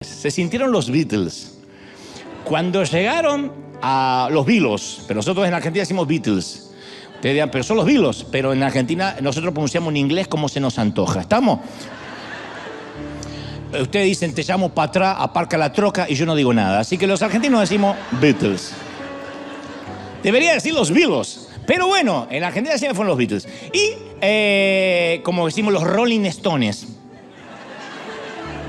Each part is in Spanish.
Se sintieron los Beatles. Cuando llegaron a los Beatles, pero nosotros en Argentina decimos Beatles. Ustedes dirán, pero son los Beatles, pero en Argentina nosotros pronunciamos en inglés como se nos antoja. ¿Estamos? Ustedes dicen, te llamo para atrás, aparca la troca, y yo no digo nada. Así que los argentinos decimos Beatles. Debería decir los Beatles. Pero bueno, en Argentina siempre fueron los Beatles. Y como decimos los Rolling Stones.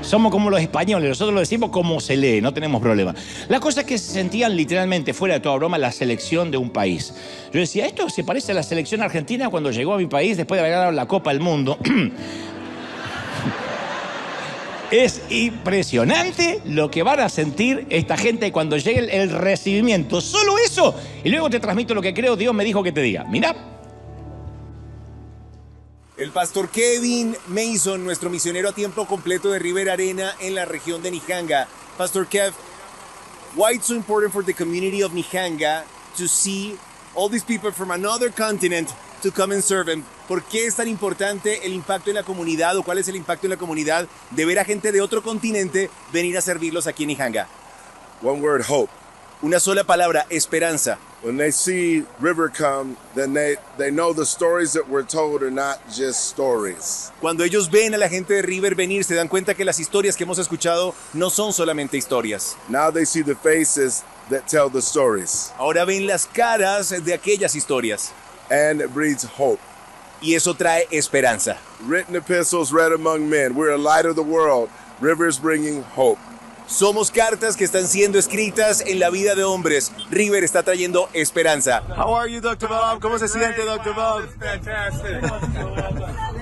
Somos como los españoles, nosotros lo decimos como se lee, no tenemos problema. La cosa es que se sentían literalmente, fuera de toda broma, la selección de un país. Yo decía, esto se parece a la selección argentina cuando llegó a mi país después de haber ganado la Copa del Mundo. Es impresionante lo que van a sentir esta gente cuando llegue el recibimiento. Solo eso. Y luego te transmito lo que creo Dios me dijo que te diga. Mirá. El pastor Kevin Mason, nuestro misionero a tiempo completo de River Arena en la región de Nijanga. Pastor Kev, why it's so important for the community of Nijanga to see all these people from another continent to come and serve him? ¿Por qué es tan importante el impacto en la comunidad o cuál es el impacto en la comunidad de ver a gente de otro continente venir a servirlos aquí en Nijanga? One word, hope. Una sola palabra, esperanza. When they see River come, then they know the stories that we're told are not just stories. Cuando ellos ven a la gente de River venir, se dan cuenta que las historias que hemos escuchado no son solamente historias. Now they see the faces that tell the stories. Ahora ven las caras de aquellas historias. And it breeds hope. Y eso trae esperanza. Written epistles read among men. We're a light of the world. River's bringing hope. Somos cartas que están siendo escritas en la vida de hombres. River está trayendo esperanza. How are you, Dr. Bob? ¿Cómo se siente, Dr. Bob? Fantastic.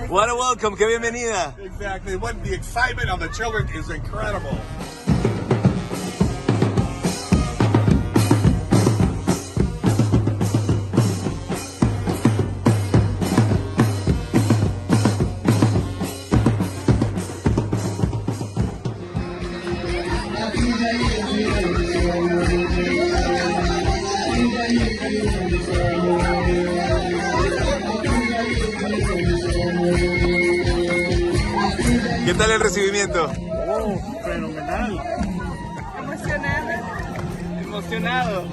What a welcome, qué bienvenida. Exactly. What the excitement of the children is incredible. ¿Qué tal el recibimiento? Oh, fenomenal. Emocionado.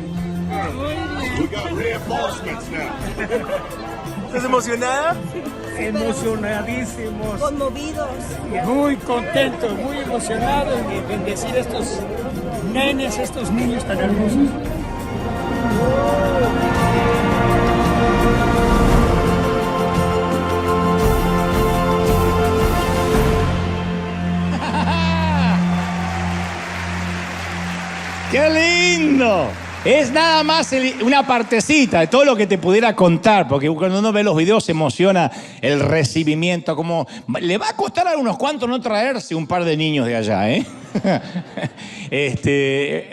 Muy bien. We got reinforcements now. ¿Estás emocionada? Emocionadísimos. Conmovidos. Muy contentos, muy emocionados de bendecir a estos nenes, estos niños tan hermosos. ¡Qué lindo! Es nada más una partecita de todo lo que te pudiera contar, porque cuando uno ve los videos se emociona el recibimiento, como le va a costar a unos cuantos no traerse un par de niños de allá, ¿eh?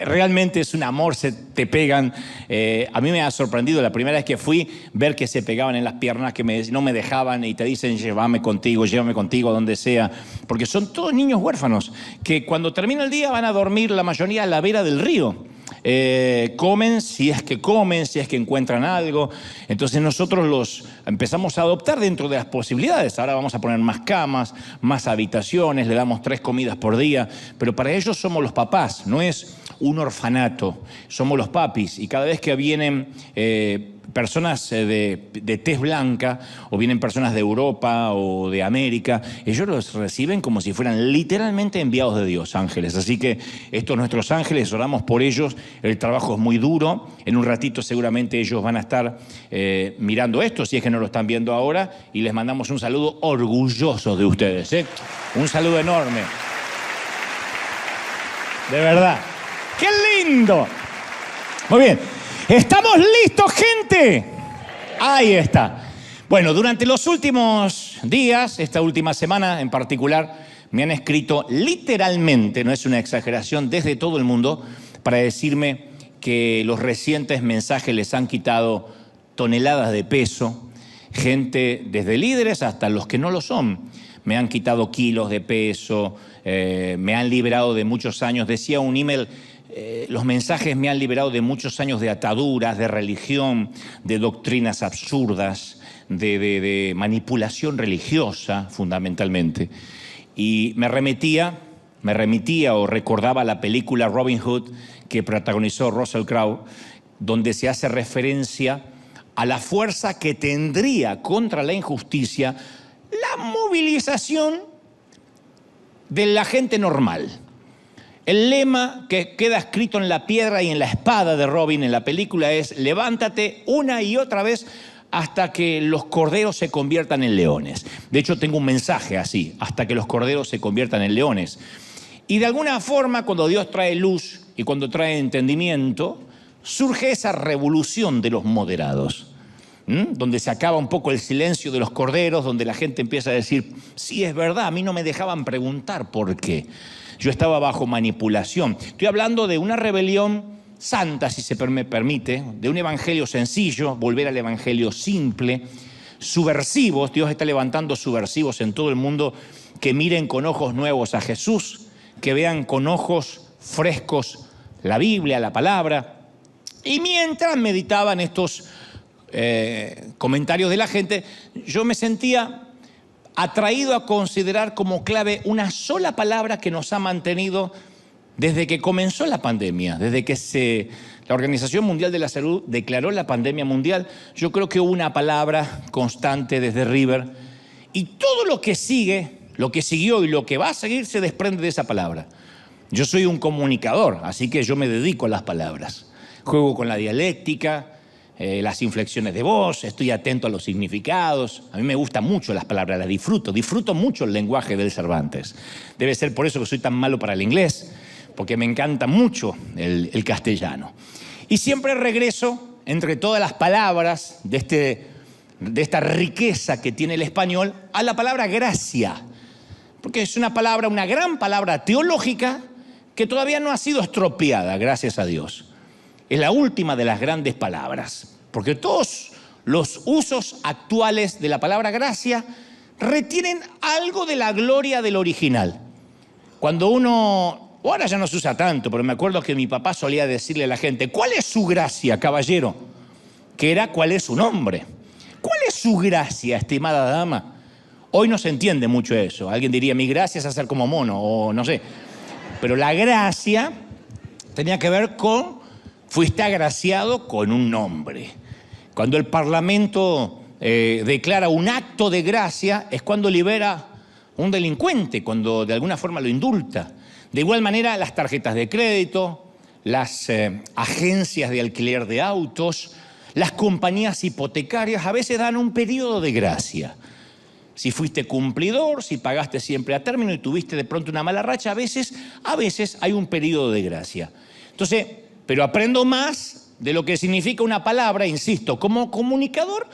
Realmente es un amor, se te pegan. A mí me ha sorprendido la primera vez que fui ver que se pegaban en las piernas, que no me dejaban y te dicen llévame contigo, donde sea, porque son todos niños huérfanos que cuando termina el día van a dormir la mayoría a la vera del río. Comen, si es que encuentran algo. Entonces nosotros los empezamos a adoptar dentro de las posibilidades. Ahora vamos a poner más camas, más habitaciones, le damos 3 comidas por día, pero para ellos somos los papás, no es un orfanato, somos los papis. Y cada vez que vienen personas de tez blanca o vienen personas de Europa o de América, ellos los reciben como si fueran literalmente enviados de Dios, ángeles. Así que estos nuestros ángeles, oramos por ellos. El trabajo es muy duro. En un ratito seguramente ellos van a estar mirando esto, si es que no lo están viendo ahora, y les mandamos un saludo orgulloso de ustedes, ¿eh? Un saludo enorme. De verdad. ¡Qué lindo! Muy bien. ¿Estamos listos, gente? Ahí está. Bueno, durante los últimos días, esta última semana en particular, me han escrito literalmente, no es una exageración, desde todo el mundo, para decirme que los recientes mensajes les han quitado toneladas de peso. Gente, desde líderes hasta los que no lo son, me han quitado kilos de peso, me han liberado de muchos años. Decía un email, los mensajes me han liberado de muchos años de ataduras, de religión, de doctrinas absurdas, de manipulación religiosa, fundamentalmente. Y me remetía me remitía o recordaba la película Robin Hood que protagonizó Russell Crowe, donde se hace referencia a la fuerza que tendría contra la injusticia la movilización de la gente normal. El lema que queda escrito en la piedra y en la espada de Robin en la película es: levántate una y otra vez hasta que los corderos se conviertan en leones. De hecho, tengo un mensaje así: hasta que los corderos se conviertan en leones. Y de alguna forma, cuando Dios trae luz y cuando trae entendimiento, surge esa revolución de los moderados, donde se acaba un poco el silencio de los corderos, donde la gente empieza a decir: sí, es verdad, a mí no me dejaban preguntar por qué. Yo estaba bajo manipulación. Estoy hablando de una rebelión santa, si se me permite, de un evangelio sencillo, volver al evangelio simple, subversivos. Dios está levantando subversivos en todo el mundo que miren con ojos nuevos a Jesús, que vean con ojos frescos la Biblia, la palabra. Y mientras meditaban estos comentarios de la gente, yo me sentía atraído a considerar como clave una sola palabra que nos ha mantenido desde que comenzó la pandemia, desde que la Organización Mundial de la Salud declaró la pandemia mundial. Yo creo que hubo una palabra constante desde River, y todo lo que sigue, lo que siguió y lo que va a seguir se desprende de esa palabra. Yo soy un comunicador, así que yo me dedico a las palabras. Juego con la dialéctica, las inflexiones de voz, estoy atento a los significados. A mí me gustan mucho las palabras, las disfruto mucho el lenguaje del Cervantes. Debe ser por eso que soy tan malo para el inglés, porque me encanta mucho el castellano. Y siempre regreso, entre todas las palabras de esta riqueza que tiene el español, a la palabra gracia, porque es una palabra, una gran palabra teológica que todavía no ha sido estropeada, gracias a Dios. Es la última de las grandes palabras, porque todos los usos actuales de la palabra gracia retienen algo de la gloria del original. Cuando uno, ahora ya no se usa tanto, pero me acuerdo que mi papá solía decirle a la gente: ¿cuál es su gracia, caballero? Que era: ¿cuál es su nombre? ¿Cuál es su gracia, estimada dama? Hoy no se entiende mucho eso. Alguien diría: mi gracia es hacer como mono, o no sé. Pero la gracia tenía que ver con: fuiste agraciado con un nombre. Cuando el Parlamento declara un acto de gracia, es cuando libera un delincuente, cuando de alguna forma lo indulta. De igual manera, las tarjetas de crédito, las agencias de alquiler de autos, las compañías hipotecarias a veces dan un periodo de gracia. Si fuiste cumplidor, si pagaste siempre a término y tuviste de pronto una mala racha, a veces hay un periodo de gracia. Entonces, pero aprendo más de lo que significa una palabra, insisto, como comunicador,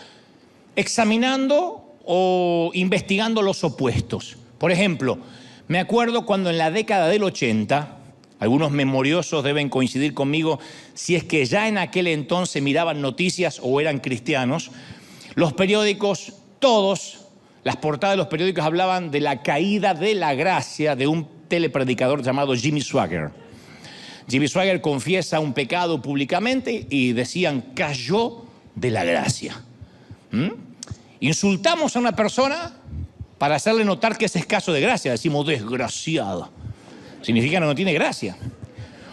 examinando o investigando los opuestos. Por ejemplo, me acuerdo cuando en la década del 80, algunos memoriosos deben coincidir conmigo, si es que ya en aquel entonces miraban noticias o eran cristianos, los periódicos, todos, las portadas de los periódicos hablaban de la caída de la gracia de un telepredicador llamado Jimmy Swaggart. Jimmy Swaggart confiesa un pecado públicamente y decían: cayó de la gracia. Insultamos a una persona para hacerle notar que es escaso de gracia. Decimos: desgraciado. Significa que no tiene gracia.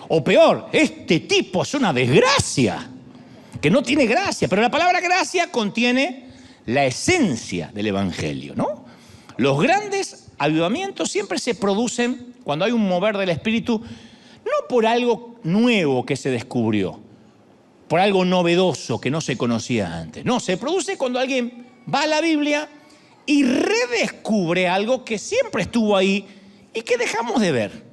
O peor, este tipo es una desgracia, que no tiene gracia. Pero la palabra gracia contiene la esencia del evangelio, ¿no? Los grandes avivamientos siempre se producen cuando hay un mover del Espíritu, no por algo nuevo que se descubrió, por algo novedoso que no se conocía antes. No, se produce cuando alguien va a la Biblia y redescubre algo que siempre estuvo ahí y que dejamos de ver.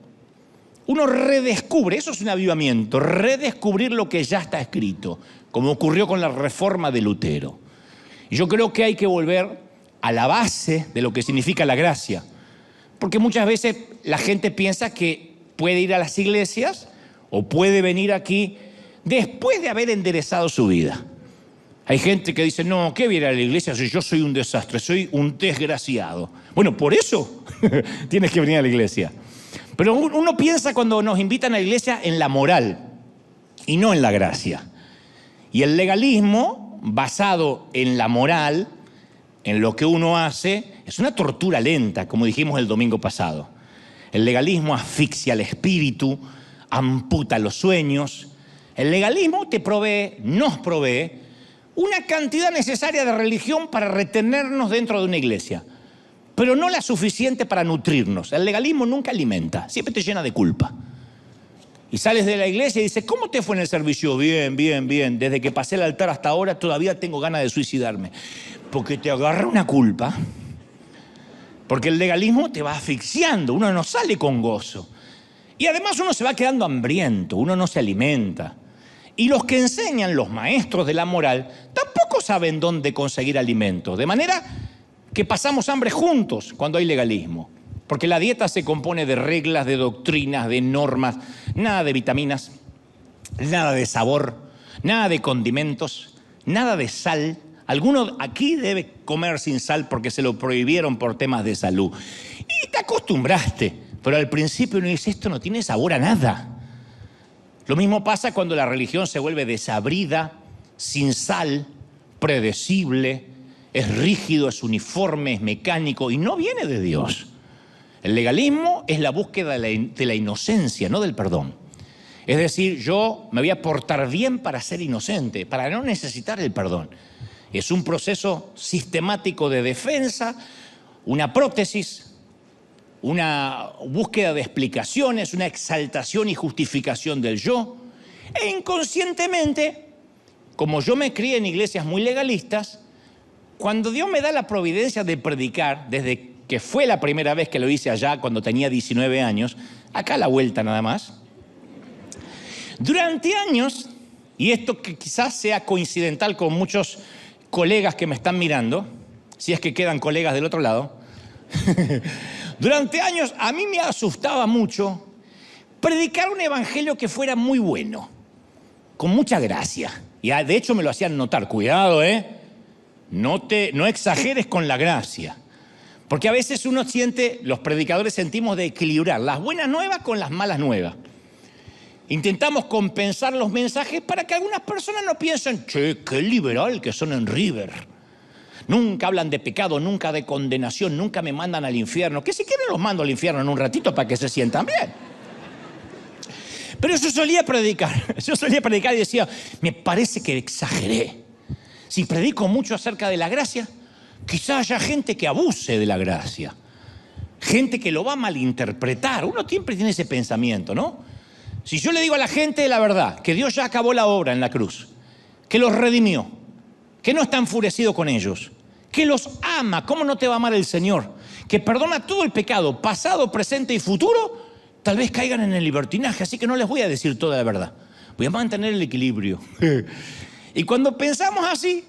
Uno redescubre, eso es un avivamiento, redescubrir lo que ya está escrito, como ocurrió con la reforma de Lutero. Y yo creo que hay que volver a la base de lo que significa la gracia, porque muchas veces la gente piensa que puede ir a las iglesias o puede venir aquí después de haber enderezado su vida. Hay gente que dice: no, ¿qué viene a la iglesia si yo soy un desastre, soy un desgraciado? Bueno, por eso tienes que venir a la iglesia. Pero uno piensa cuando nos invitan a la iglesia en la moral y no en la gracia. Y el legalismo basado en la moral, en lo que uno hace, es una tortura lenta, como dijimos el domingo pasado. El legalismo asfixia el espíritu, amputa los sueños. El legalismo nos provee una cantidad necesaria de religión para retenernos dentro de una iglesia, pero no la suficiente para nutrirnos. El legalismo nunca alimenta, siempre te llena de culpa. Y sales de la iglesia y dices, ¿cómo te fue en el servicio? Bien, bien, bien. Desde que pasé el altar hasta ahora todavía tengo ganas de suicidarme. Porque te agarra una culpa. Porque el legalismo te va asfixiando, uno no sale con gozo. Y además uno se va quedando hambriento, uno no se alimenta. Y los que enseñan, los maestros de la moral, tampoco saben dónde conseguir alimento. De manera que pasamos hambre juntos cuando hay legalismo. Porque la dieta se compone de reglas, de doctrinas, de normas, nada de vitaminas, nada de sabor, nada de condimentos, nada de sal. Alguno aquí debe comer sin sal porque se lo prohibieron por temas de salud. Y te acostumbraste, pero al principio uno dice, esto no tiene sabor a nada. Lo mismo pasa cuando la religión se vuelve desabrida, sin sal, predecible, es rígido, es uniforme, es mecánico y no viene de Dios. El legalismo es la búsqueda de la inocencia, no del perdón. Es decir, yo me voy a portar bien para ser inocente, para no necesitar el perdón. Es un proceso sistemático de defensa, una prótesis, una búsqueda de explicaciones, una exaltación y justificación del yo. E inconscientemente, como yo me crié en iglesias muy legalistas, cuando Dios me da la providencia de predicar, desde que fue la primera vez que lo hice allá cuando tenía 19 años, acá a la vuelta nada más, durante años, y esto que quizás sea coincidental con muchos colegas que me están mirando, si es que quedan colegas del otro lado, durante años a mí me asustaba mucho predicar un evangelio que fuera muy bueno, con mucha gracia. Y de hecho me lo hacían notar, cuidado, no exageres con la gracia. Porque a veces uno siente, los predicadores sentimos de equilibrar las buenas nuevas con las malas nuevas. Intentamos compensar los mensajes para que algunas personas no piensen, che, qué liberal que son en River. Nunca hablan de pecado, nunca de condenación, nunca me mandan al infierno. Que si quieren los mando al infierno en un ratito para que se sientan bien. Pero yo solía predicar y decía, me parece que exageré. Si predico mucho acerca de la gracia, quizá haya gente que abuse de la gracia, gente que lo va a malinterpretar. Uno siempre tiene ese pensamiento, ¿no? Si yo le digo a la gente la verdad, que Dios ya acabó la obra en la cruz, que los redimió, que no está enfurecido con ellos, que los ama, ¿cómo no te va a amar el Señor? Que perdona todo el pecado, pasado, presente y futuro, tal vez caigan en el libertinaje, así que no les voy a decir toda la verdad. Voy a mantener el equilibrio. Y cuando pensamos así,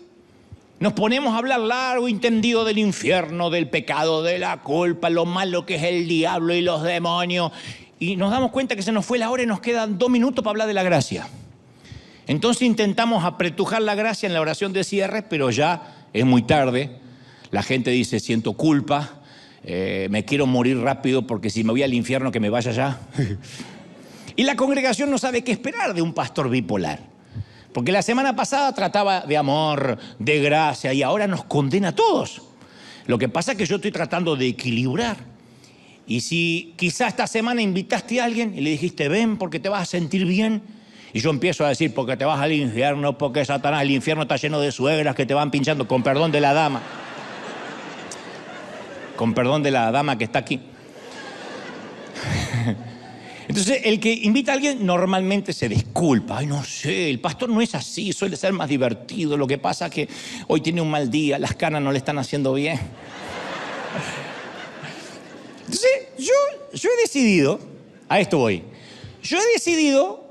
nos ponemos a hablar largo y tendido del infierno, del pecado, de la culpa, lo malo que es el diablo y los demonios. Y nos damos cuenta que se nos fue la hora y nos quedan 2 minutos para hablar de la gracia. Entonces intentamos apretujar la gracia en la oración de cierre, pero ya es muy tarde. La gente dice, siento culpa, me quiero morir rápido porque si me voy al infierno que me vaya ya. Y la congregación no sabe qué esperar de un pastor bipolar. Porque la semana pasada trataba de amor, de gracia, y ahora nos condena a todos. Lo que pasa es que yo estoy tratando de equilibrar. Y si quizá esta semana invitaste a alguien y le dijiste, ven porque te vas a sentir bien, y yo empiezo a decir, porque te vas al infierno, porque Satanás, el infierno está lleno de suegras que te van pinchando, con perdón de la dama. Con perdón de la dama que está aquí. Entonces, el que invita a alguien normalmente se disculpa. Ay, no sé, el pastor no es así, suele ser más divertido. Lo que pasa es que hoy tiene un mal día, las canas no le están haciendo bien. Entonces, yo he decidido, a esto voy, yo he decidido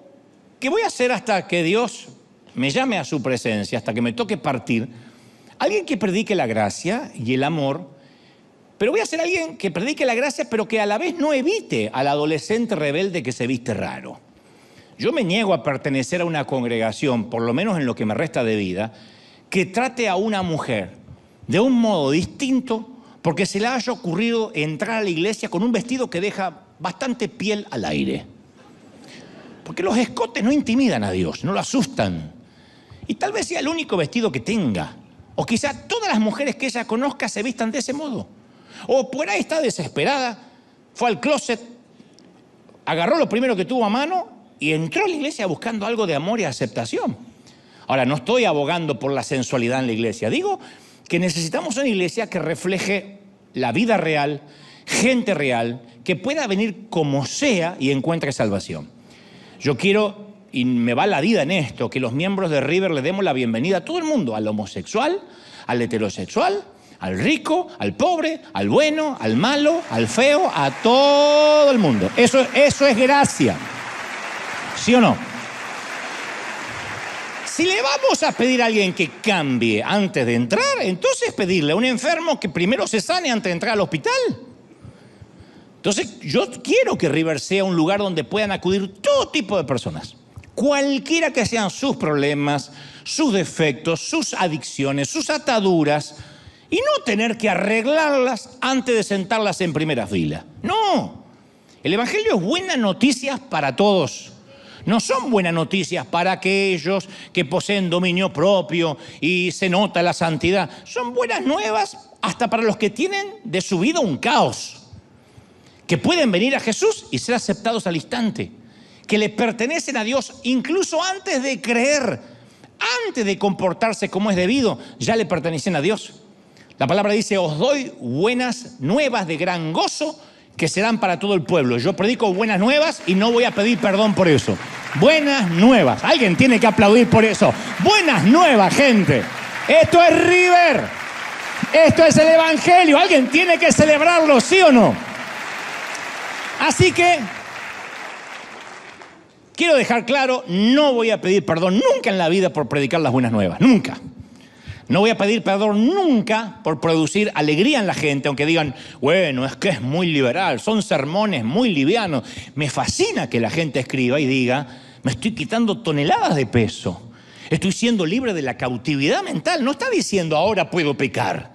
que voy a hacer hasta que Dios me llame a su presencia, hasta que me toque partir, alguien que predique la gracia y el amor. Pero voy a ser alguien que predique la gracia, pero que a la vez no evite al adolescente rebelde que se viste raro. Yo me niego a pertenecer a una congregación, por lo menos en lo que me resta de vida, que trate a una mujer de un modo distinto porque se le haya ocurrido entrar a la iglesia con un vestido que deja bastante piel al aire. Porque los escotes no intimidan a Dios, no lo asustan. Y tal vez sea el único vestido que tenga. O quizá todas las mujeres que ella conozca se vistan de ese modo. O por ahí está desesperada, fue al closet agarró lo primero que tuvo a mano y entró a la iglesia buscando algo de amor y aceptación. Ahora, no estoy abogando por la sensualidad en la iglesia. Digo que necesitamos una iglesia que refleje la vida real, gente real, que pueda venir como sea y encuentre salvación. Yo quiero, y me va la vida en esto, que los miembros de River le demos la bienvenida a todo el mundo, al homosexual, al heterosexual, al rico, al pobre, al bueno, al malo, al feo, a todo el mundo. Eso es gracia. ¿Sí o no? Si le vamos a pedir a alguien que cambie antes de entrar, entonces pedirle a un enfermo que primero se sane antes de entrar al hospital. Entonces, yo quiero que River sea un lugar donde puedan acudir todo tipo de personas. Cualquiera que sean sus problemas, sus defectos, sus adicciones, sus ataduras, y no tener que arreglarlas antes de sentarlas en primera fila. No, el Evangelio es buenas noticias para todos. No son buenas noticias para aquellos que poseen dominio propio y se nota la santidad. Son buenas nuevas hasta para los que tienen de su vida un caos. Que pueden venir a Jesús y ser aceptados al instante. Que le pertenecen a Dios incluso antes de creer, antes de comportarse como es debido, ya le pertenecen a Dios. La palabra dice, os doy buenas nuevas de gran gozo que serán para todo el pueblo. Yo predico buenas nuevas y no voy a pedir perdón por eso. Buenas nuevas. Alguien tiene que aplaudir por eso. Buenas nuevas, gente. Esto es River. Esto es el Evangelio. Alguien tiene que celebrarlo, ¿sí o no? Así que quiero dejar claro, no voy a pedir perdón nunca en la vida por predicar las buenas nuevas. Nunca. No voy a pedir perdón nunca por producir alegría en la gente, aunque digan, bueno, es que es muy liberal, son sermones muy livianos. Me fascina que la gente escriba y diga, me estoy quitando toneladas de peso. Estoy siendo libre de la cautividad mental. No está diciendo, ahora puedo pecar.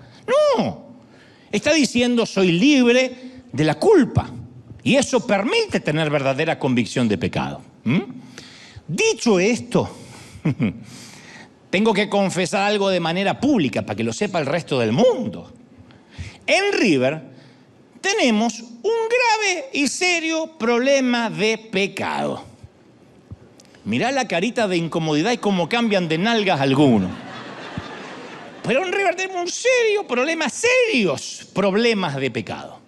No. Está diciendo, soy libre de la culpa. Y eso permite tener verdadera convicción de pecado. Dicho esto, tengo que confesar algo de manera pública para que lo sepa el resto del mundo. En River tenemos un grave y serio problema de pecado. Mirá la carita de incomodidad y cómo cambian de nalgas algunos. Pero en River tenemos un serio problema, serios problemas de pecado.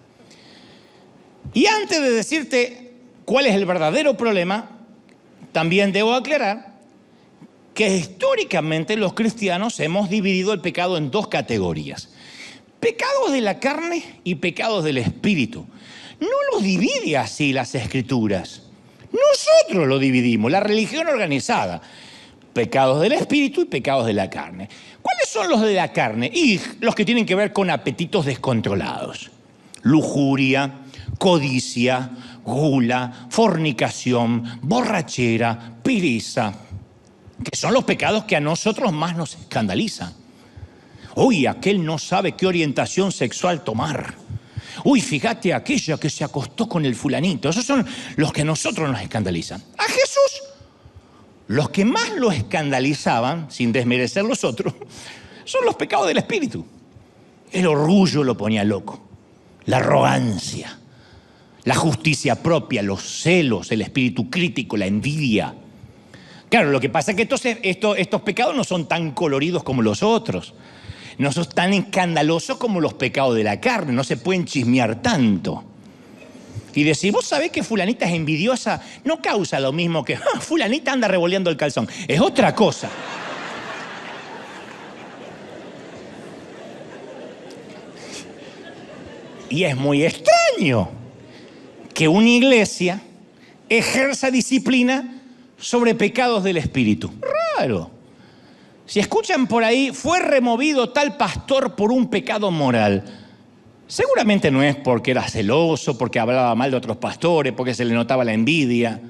Y antes de decirte cuál es el verdadero problema, también debo aclarar que históricamente los cristianos hemos dividido el pecado en dos categorías. Pecados de la carne y pecados del espíritu. No los divide así las Escrituras. Nosotros lo dividimos, la religión organizada. Pecados del espíritu y pecados de la carne. ¿Cuáles son los de la carne? Y los que tienen que ver con apetitos descontrolados. Lujuria, codicia, gula, fornicación, borrachera, pereza, que son los pecados que a nosotros más nos escandalizan. Uy, aquel no sabe qué orientación sexual tomar. Uy, fíjate aquella que se acostó con el fulanito. Esos son los que a nosotros nos escandalizan. A Jesús, los que más lo escandalizaban, sin desmerecer los otros, son los pecados del espíritu. El orgullo lo ponía loco, la arrogancia, la justicia propia, los celos, el espíritu crítico, la envidia. Claro, lo que pasa es que estos pecados no son tan coloridos como los otros. No son tan escandalosos como los pecados de la carne. No se pueden chismear tanto. Y decir, vos sabés que fulanita es envidiosa, no causa lo mismo que fulanita anda revoleando el calzón. Es otra cosa. Y es muy extraño que una iglesia ejerza disciplina sobre pecados del espíritu. Raro. Si escuchan por ahí, fue removido tal pastor por un pecado moral. Seguramente no es porque era celoso, porque hablaba mal de otros pastores, porque se le notaba la envidia.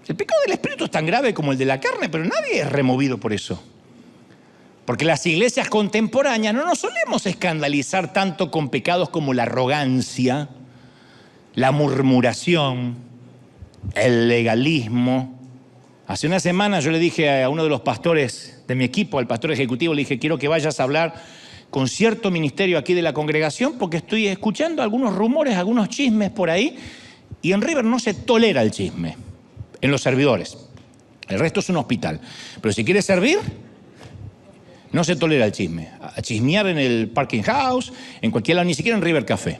El pecado del espíritu es tan grave como el de la carne, pero nadie es removido por eso. Porque las iglesias contemporáneas no nos solemos escandalizar tanto con pecados como la arrogancia, la murmuración, el legalismo. Hace una semana yo le dije a uno de los pastores de mi equipo, al pastor ejecutivo, le dije, quiero que vayas a hablar con cierto ministerio aquí de la congregación porque estoy escuchando algunos rumores, algunos chismes por ahí Y en River no se tolera el chisme, en los servidores. El resto es un hospital. Pero si quieres servir, no se tolera el chisme. A chismear en el parking house, en cualquier lado, ni siquiera en River Café.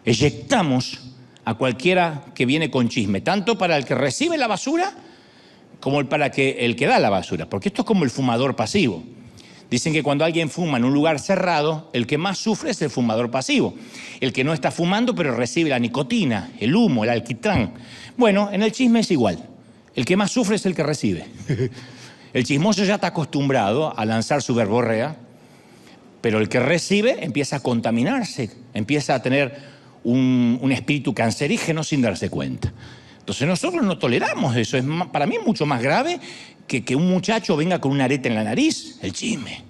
Eyectamos a cualquiera que viene con chisme, tanto para el que recibe la basura como para el que da la basura, porque esto es como el fumador pasivo. Dicen que cuando alguien fuma en un lugar cerrado, el que más sufre es el fumador pasivo, el que no está fumando pero recibe la nicotina, el humo, el alquitrán. Bueno, en el chisme es igual, el que más sufre es el que recibe. El chismoso ya está acostumbrado a lanzar su verborrea, pero el que recibe empieza a contaminarse, empieza a tener un espíritu cancerígeno sin darse cuenta. Entonces nosotros no toleramos eso. Para mí es mucho más grave que un muchacho venga con una areta en la nariz, el chisme.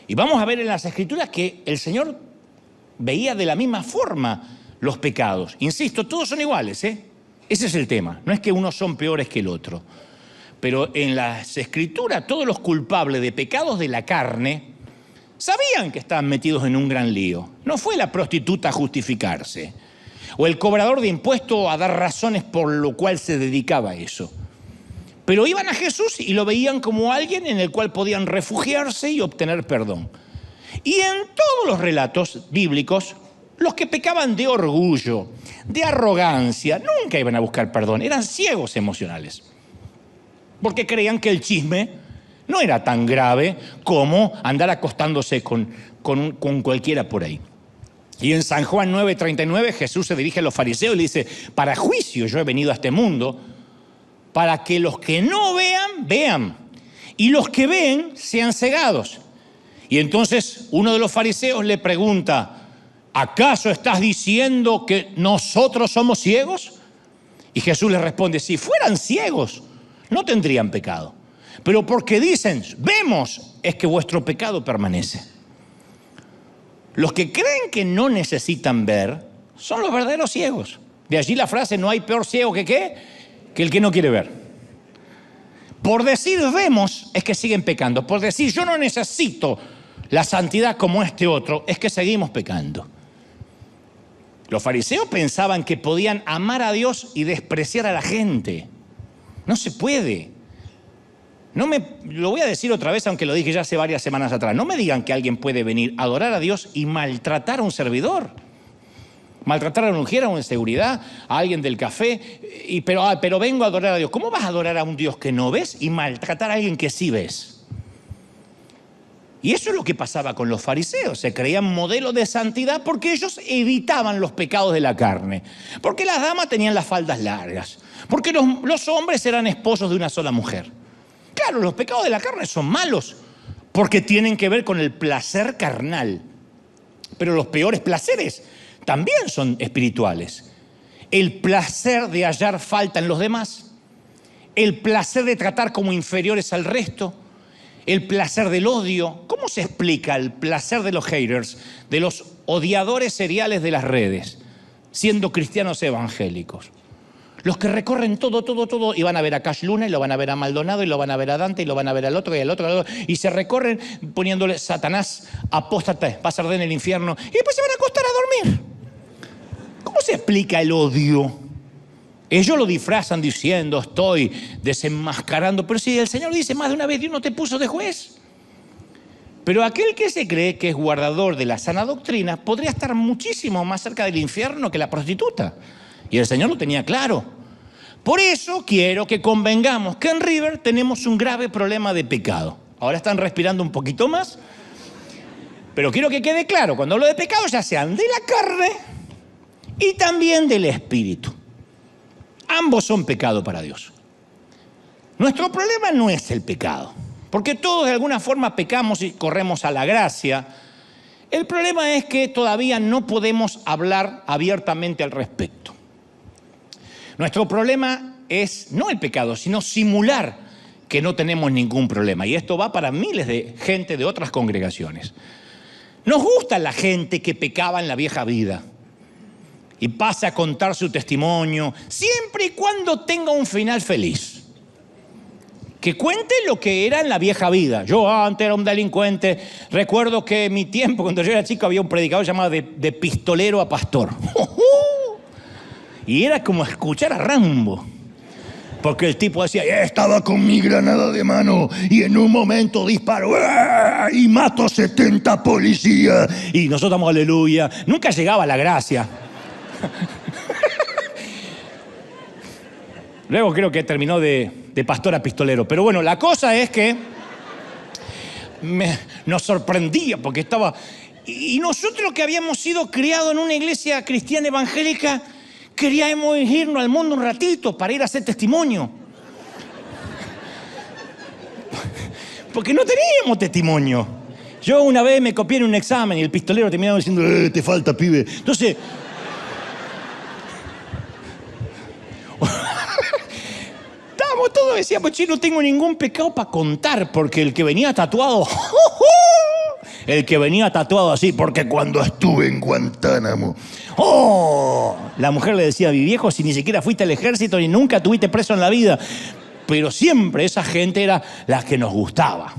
Y vamos a ver en las Escrituras que el Señor veía de la misma forma los pecados. Insisto, todos son iguales, ¿eh? Ese es el tema. No es que unos son peores que el otro. Pero en las Escrituras todos los culpables de pecados de la carne sabían que estaban metidos en un gran lío. No fue la prostituta a justificarse, o el cobrador de impuestos a dar razones por lo cual se dedicaba a eso. Pero iban a Jesús y lo veían como alguien en el cual podían refugiarse y obtener perdón. Y en todos los relatos bíblicos, los que pecaban de orgullo, de arrogancia, nunca iban a buscar perdón. Eran ciegos emocionales, porque creían que el chisme no era tan grave como andar acostándose con cualquiera por ahí. Y en San Juan 9:39 Jesús se dirige a los fariseos y le dice: para juicio yo he venido a este mundo, para que los que no vean, vean, y los que ven sean cegados. Y entonces uno de los fariseos le pregunta: ¿acaso estás diciendo que nosotros somos ciegos? Y Jesús le responde: si fueran ciegos, no tendrían pecado. Pero porque dicen, vemos, es que vuestro pecado permanece. Los que creen que no necesitan ver son los verdaderos ciegos. De allí la frase: no hay peor ciego que ¿qué? Que el que no quiere ver. Por decir vemos es que siguen pecando. Por decir yo no necesito la santidad como este otro, es que seguimos pecando. Los fariseos pensaban que podían amar a Dios y despreciar a la gente. No se puede. Lo voy a decir otra vez, aunque lo dije ya hace varias semanas atrás. No me digan que alguien puede venir a adorar a Dios y maltratar a un servidor. Maltratar a una mujer, a una seguridad, a alguien del café. Pero vengo a adorar a Dios. ¿Cómo vas a adorar a un Dios que no ves y maltratar a alguien que sí ves? Y eso es lo que pasaba con los fariseos. Se creían modelos de santidad porque ellos evitaban los pecados de la carne. Porque las damas tenían las faldas largas. Porque los hombres eran esposos de una sola mujer. Claro, los pecados de la carne son malos porque tienen que ver con el placer carnal. Pero los peores placeres también son espirituales. El placer de hallar falta en los demás, el placer de tratar como inferiores al resto, el placer del odio. ¿Cómo se explica el placer de los haters, de los odiadores seriales de las redes, siendo cristianos evangélicos? Los que recorren todo, y van a ver a Cash Luna, y lo van a ver a Maldonado, y lo van a ver a Dante, y lo van a ver al otro, y al otro, y se recorren poniéndole Satanás, apóstate, vas a arder en el infierno, y después se van a acostar a dormir. ¿Cómo se explica el odio? Ellos lo disfrazan diciendo, estoy desenmascarando, pero si el Señor dice más de una vez, Dios no te puso de juez. Pero aquel que se cree que es guardador de la sana doctrina podría estar muchísimo más cerca del infierno que la prostituta. Y el Señor lo tenía claro. Por eso quiero que convengamos que en River tenemos un grave problema de pecado. Ahora están respirando un poquito más. Pero quiero que quede claro, cuando hablo de pecado, ya sean de la carne y también del espíritu. Ambos son pecado para Dios. Nuestro problema no es el pecado, porque todos de alguna forma pecamos y corremos a la gracia. El problema es que todavía no podemos hablar abiertamente al respecto. Nuestro problema es no el pecado, sino simular que no tenemos ningún problema. Y esto va para miles de gente de otras congregaciones. Nos gusta la gente que pecaba en la vieja vida y pasa a contar su testimonio, siempre y cuando tenga un final feliz. Que cuente lo que era en la vieja vida. Yo antes era un delincuente. Recuerdo que en mi tiempo, cuando yo era chico, había un predicador llamado de pistolero a pastor. Y era como escuchar a Rambo. Porque el tipo decía, estaba con mi granada de mano y en un momento disparó y mató 70 policías. Y nosotros damos aleluya. Nunca llegaba la gracia. Luego creo que terminó de pastor a pistolero. Pero bueno, la cosa es que nos sorprendía porque estaba... Y nosotros que habíamos sido criados en una iglesia cristiana evangélica, queríamos irnos al mundo un ratito para ir a hacer testimonio. Porque no teníamos testimonio. Yo una vez me copié en un examen y el pistolero terminaba diciendo, te falta, pibe. Entonces... estábamos todos, decíamos, che, no tengo ningún pecado para contar, porque el que venía tatuado... el que venía tatuado así, porque cuando estuve en Guantánamo... la mujer le decía, mi viejo, si ni siquiera fuiste al ejército ni nunca tuviste preso en la vida. Pero siempre esa gente era la que nos gustaba.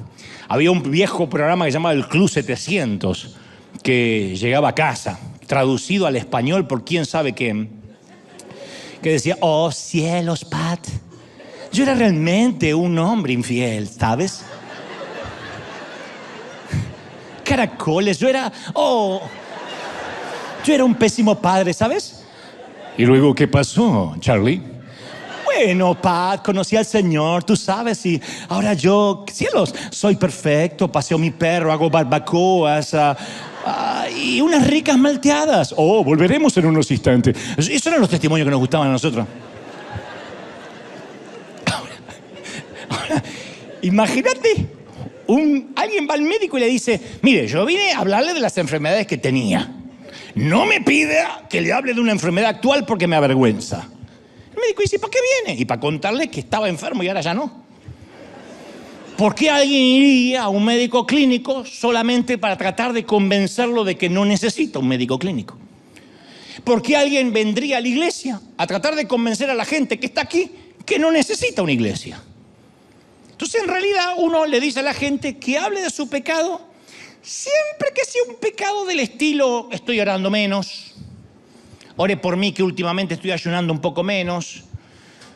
Había un viejo programa que se llamaba el Club 700, que llegaba a casa, traducido al español por quién sabe quién, que decía, oh cielos, Pat, yo era realmente un hombre infiel, ¿sabes? Caracoles, yo era un pésimo padre, ¿sabes? Y luego, ¿qué pasó, Charlie? Bueno, Pat, conocí al Señor, tú sabes, y ahora yo, cielos, soy perfecto, paseo mi perro, hago barbacoas y unas ricas malteadas. Oh, volveremos en unos instantes. Esos eran los testimonios que nos gustaban a nosotros. Ahora, imagínate, alguien va al médico y le dice, mire, yo vine a hablarle de las enfermedades que tenía. No me pida que le hable de una enfermedad actual porque me avergüenza. El médico dice, ¿para qué viene? Y para contarle que estaba enfermo y ahora ya no. ¿Por qué alguien iría a un médico clínico solamente para tratar de convencerlo de que no necesita un médico clínico? ¿Por qué alguien vendría a la iglesia a tratar de convencer a la gente que está aquí que no necesita una iglesia? Entonces, en realidad, uno le dice a la gente que hable de su pecado siempre que sea un pecado del estilo, estoy orando menos, ore por mí que últimamente estoy ayunando un poco menos,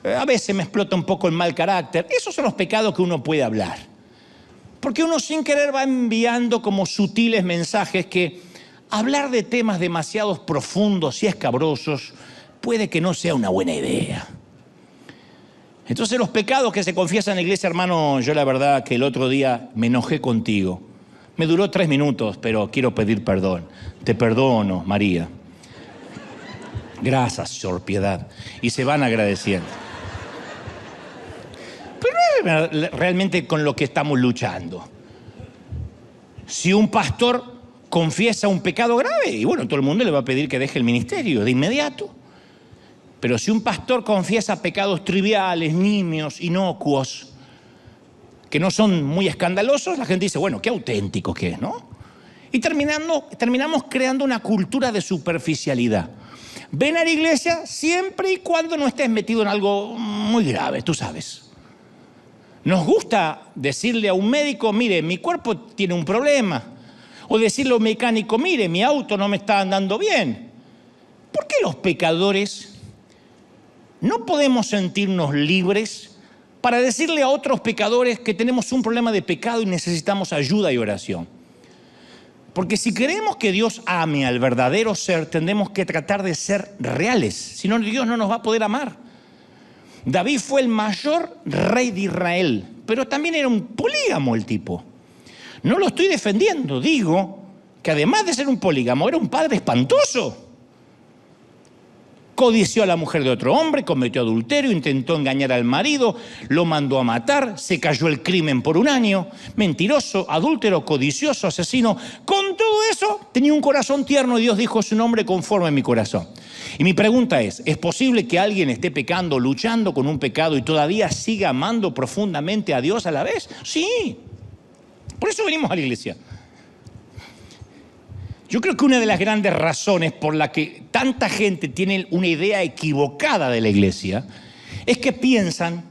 a veces me explota un poco el mal carácter. Esos son los pecados que uno puede hablar. Porque uno sin querer va enviando como sutiles mensajes que hablar de temas demasiado profundos y escabrosos puede que no sea una buena idea. Entonces los pecados que se confiesan en la iglesia, hermano, yo la verdad que el otro día me enojé contigo. Me duró 3 minutos, pero quiero pedir perdón. Te perdono, María. Gracias, Sor Piedad. Y se van agradeciendo. Pero no es realmente con lo que estamos luchando. Si un pastor confiesa un pecado grave, y bueno, todo el mundo le va a pedir que deje el ministerio de inmediato. Pero si un pastor confiesa pecados triviales, nimios, inocuos, que no son muy escandalosos, la gente dice, bueno, qué auténtico que es, ¿no? Y terminamos creando una cultura de superficialidad. Ven a la iglesia siempre y cuando no estés metido en algo muy grave, tú sabes. Nos gusta decirle a un médico, mire, mi cuerpo tiene un problema. O decirle a un mecánico, mire, mi auto no me está andando bien. ¿Por qué los pecadores no podemos sentirnos libres para decirle a otros pecadores que tenemos un problema de pecado y necesitamos ayuda y oración? Porque si queremos que Dios ame al verdadero ser, tendremos que tratar de ser reales. Si no, Dios no nos va a poder amar. David fue el mayor rey de Israel, pero también era un polígamo el tipo. No lo estoy defendiendo, digo que además de ser un polígamo, era un padre espantoso. Codició a la mujer de otro hombre, cometió adulterio, intentó engañar al marido, lo mandó a matar, se cayó el crimen por 1 año, mentiroso, adúltero, codicioso, asesino. Con todo eso tenía un corazón tierno y Dios dijo, su nombre conforme a mi corazón. Y mi pregunta ¿es posible que alguien esté pecando, luchando con un pecado y todavía siga amando profundamente a Dios a la vez? Sí. Por eso venimos a la iglesia. Yo creo que una de las grandes razones por la que tanta gente tiene una idea equivocada de la iglesia es que piensan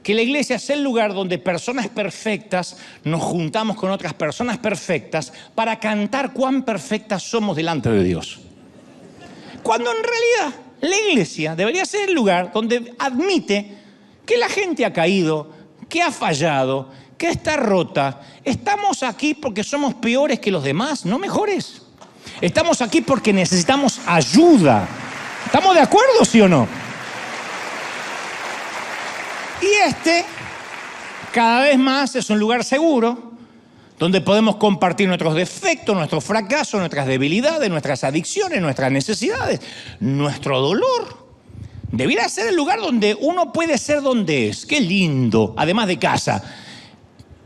que la iglesia es el lugar donde personas perfectas nos juntamos con otras personas perfectas para cantar cuán perfectas somos delante de Dios. Cuando en realidad La iglesia debería ser el lugar donde admite que la gente ha caído, que ha fallado, que está rota. Estamos aquí porque somos peores que los demás, no mejores. Estamos aquí porque necesitamos ayuda. ¿Estamos de acuerdo, sí o no? Y cada vez más es un lugar seguro donde podemos compartir nuestros defectos, nuestros fracasos, nuestras debilidades, nuestras adicciones, nuestras necesidades, nuestro dolor. Debería ser el lugar donde uno puede ser donde es. Qué lindo, además de casa,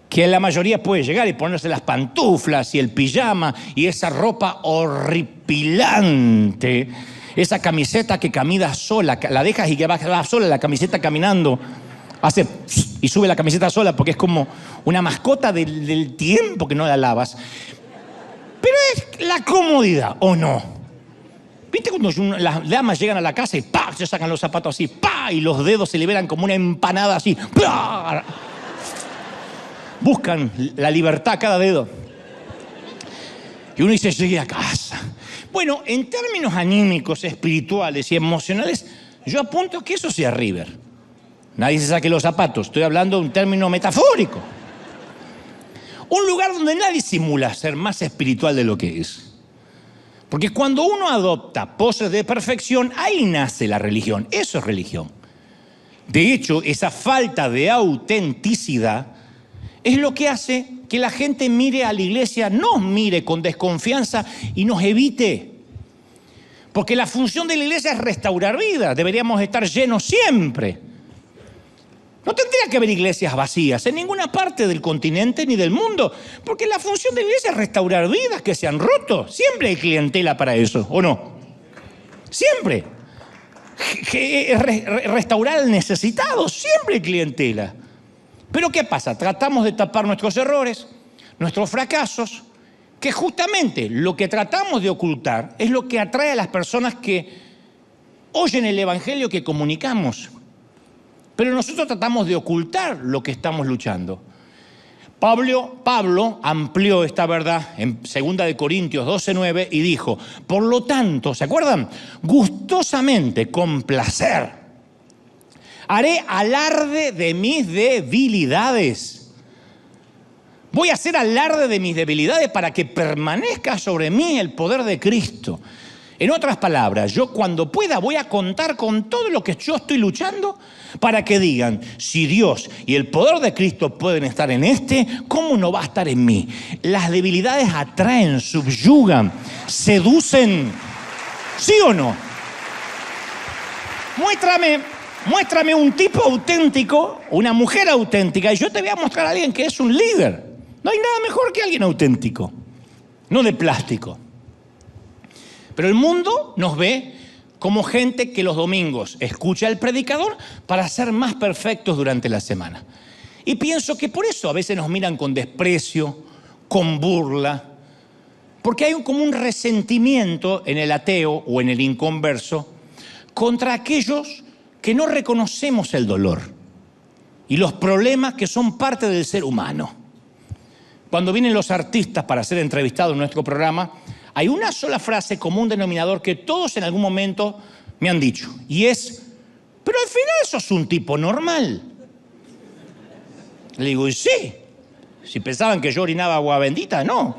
que la mayoría puede llegar y ponerse las pantuflas y el pijama y esa ropa horripilante, esa camiseta que camina sola, la dejas y que va sola la camiseta caminando. Hace y sube la camiseta sola porque es como una mascota del tiempo que no la lavas. Pero es la comodidad, ¿o no? ¿Viste cuando las damas llegan a la casa y ¡pah! Se sacan los zapatos así, ¡pah! Y los dedos se liberan como una empanada así, ¡pah! Buscan la libertad a cada dedo. Y uno dice, llegué a casa. Bueno, en términos anímicos, espirituales y emocionales, yo apunto que eso sea River. Nadie se saque los zapatos, estoy hablando de un término metafórico. Un lugar donde nadie simula ser más espiritual de lo que es. Porque cuando uno adopta poses de perfección, ahí nace la religión. Eso es religión. De hecho, esa falta de autenticidad es lo que hace que la gente mire a la iglesia, nos mire con desconfianza y nos evite. Porque la función de la iglesia es restaurar vidas. Deberíamos estar llenos siempre. No tendría que haber iglesias vacías en ninguna parte del continente ni del mundo, porque la función de la iglesia es restaurar vidas que se han roto. Siempre hay clientela para eso, ¿o no? Siempre. Restaurar al necesitado, siempre hay clientela. Pero ¿qué pasa? Tratamos de tapar nuestros errores, nuestros fracasos, que justamente lo que tratamos de ocultar es lo que atrae a las personas que oyen el evangelio que comunicamos. Pero nosotros tratamos de ocultar lo que estamos luchando. Pablo amplió esta verdad en 2 Corintios 12:9 y dijo, por lo tanto, ¿se acuerdan? Gustosamente, con placer, haré alarde de mis debilidades. Voy a hacer alarde de mis debilidades para que permanezca sobre mí el poder de Cristo. En otras palabras, yo cuando pueda voy a contar con todo lo que yo estoy luchando para que digan, si Dios y el poder de Cristo pueden estar en ¿cómo no va a estar en mí? Las debilidades atraen, subyugan, seducen. ¿Sí o no? Muéstrame un tipo auténtico, una mujer auténtica, y yo te voy a mostrar a alguien que es un líder. No hay nada mejor que alguien auténtico, no de plástico. Pero el mundo nos ve como gente que los domingos escucha al predicador para ser más perfectos durante la semana. Y pienso que por eso a veces nos miran con desprecio, con burla, porque hay como un resentimiento en el ateo o en el inconverso contra aquellos que no reconocemos el dolor y los problemas que son parte del ser humano. Cuando vienen los artistas para ser entrevistados en nuestro programa, hay una sola frase común denominador que todos en algún momento me han dicho, y es, pero al final sos un tipo normal. Le digo, y sí, si pensaban que yo orinaba agua bendita, no.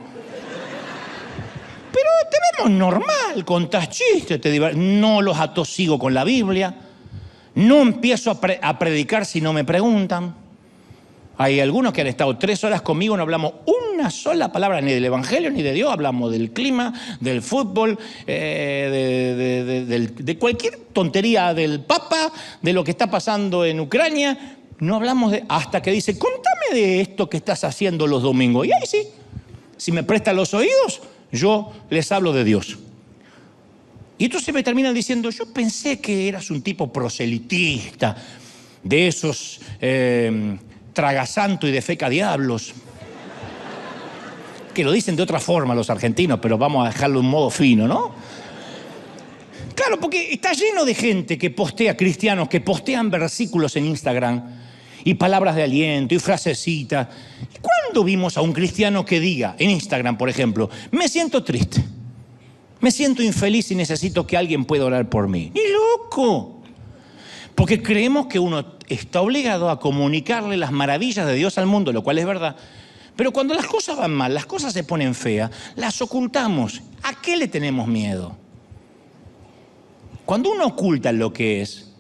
Pero te vemos normal, contás chistes, no los atosigo con la Biblia, no empiezo a predicar si no me preguntan. Hay algunos que han estado 3 horas conmigo, no hablamos una sola palabra ni del evangelio ni de Dios, hablamos del clima, del fútbol, de cualquier tontería del Papa, de lo que está pasando en Ucrania. No hablamos hasta que dice, contame de esto que estás haciendo los domingos. Y ahí sí, si me prestan los oídos, yo les hablo de Dios. Y entonces me terminan diciendo, yo pensé que eras un tipo proselitista, de esos tragasanto y de feca diablos, que lo dicen de otra forma los argentinos, pero vamos a dejarlo de un modo fino, ¿no? Claro, porque está lleno de gente que postea, cristianos, que postean versículos en Instagram y palabras de aliento y frasecitas. ¿Y cuándo vimos a un cristiano que diga, en Instagram, por ejemplo, me siento triste? Me siento infeliz y necesito que alguien pueda orar por mí. ¡Ni loco! Porque creemos que uno está obligado a comunicarle las maravillas de Dios al mundo, lo cual es verdad. Pero cuando las cosas van mal, las cosas se ponen feas, las ocultamos. ¿A qué le tenemos miedo? Cuando uno oculta lo que es,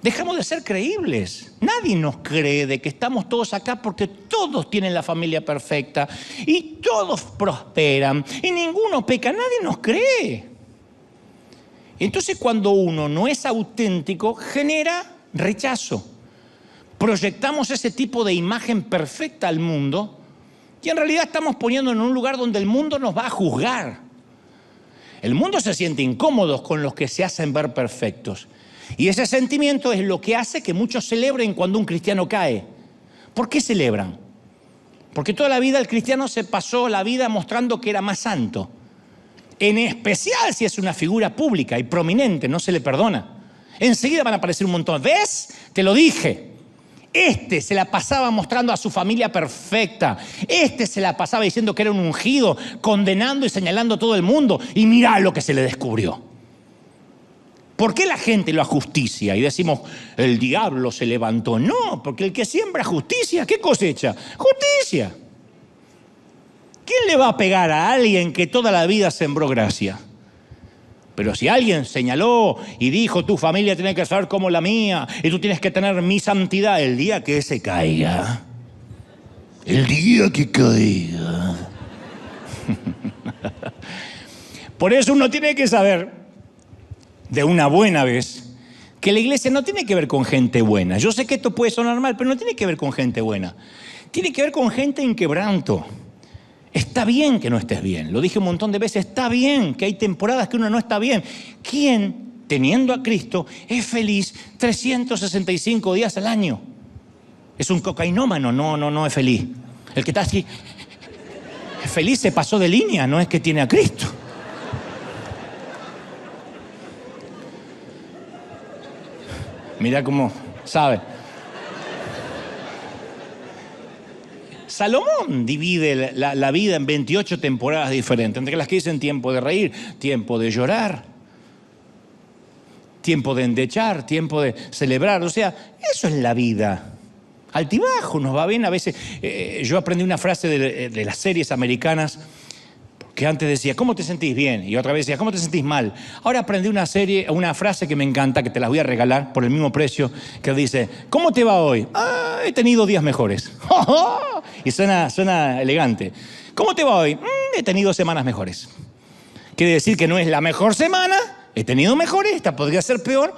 dejamos de ser creíbles. Nadie nos cree de que estamos todos acá porque todos tienen la familia perfecta y todos prosperan y ninguno peca. Nadie nos cree. Entonces, cuando uno no es auténtico, genera rechazo. Proyectamos ese tipo de imagen perfecta al mundo y en realidad estamos poniendo en un lugar donde el mundo nos va a juzgar. El mundo se siente incómodo con los que se hacen ver perfectos. Y ese sentimiento es lo que hace que muchos celebren cuando un cristiano cae. ¿Por qué celebran? Porque toda la vida el cristiano se pasó la vida mostrando que era más santo. En especial si es una figura pública y prominente, no se le perdona. Enseguida van a aparecer un montón. ¿Ves? Te lo dije. Este se la pasaba mostrando a su familia perfecta. Este se la pasaba diciendo que era un ungido, condenando y señalando a todo el mundo. Y mirá lo que se le descubrió. ¿Por qué la gente lo ajusticia? Y decimos, el diablo se levantó. No, porque el que siembra justicia, ¿qué cosecha? Justicia. ¿Quién le va a pegar a alguien que toda la vida sembró gracia? Pero si alguien señaló y dijo, tu familia tiene que ser como la mía y tú tienes que tener mi santidad, el día que se caiga, el día que caiga. Por eso uno tiene que saber de una buena vez que la iglesia no tiene que ver con gente buena. Yo sé que esto puede sonar mal, pero no tiene que ver con gente buena. Tiene que ver con gente en quebranto. Está bien que no estés bien. Lo dije un montón de veces. Está bien que hay temporadas que uno no está bien. ¿Quién, teniendo a Cristo, es feliz 365 días al año? Es un cocainómano. No es feliz. El que está así, es feliz, se pasó de línea. No es que tiene a Cristo. Mira cómo sabe. Salomón divide la vida en 28 temporadas diferentes, entre las que dicen tiempo de reír, tiempo de llorar, tiempo de endechar, tiempo de celebrar. O sea, eso es la vida. Altibajo, nos va bien a veces. Yo aprendí una frase de las series americanas que antes decía, ¿cómo te sentís bien? Y otra vez decía, ¿cómo te sentís mal? Ahora aprendí una frase que me encanta, que te las voy a regalar por el mismo precio, que dice, ¿cómo te va hoy? Ah, he tenido días mejores. Y suena elegante. ¿Cómo te va hoy? He tenido semanas mejores. Quiere decir que no es la mejor semana, he tenido mejores, esta podría ser peor,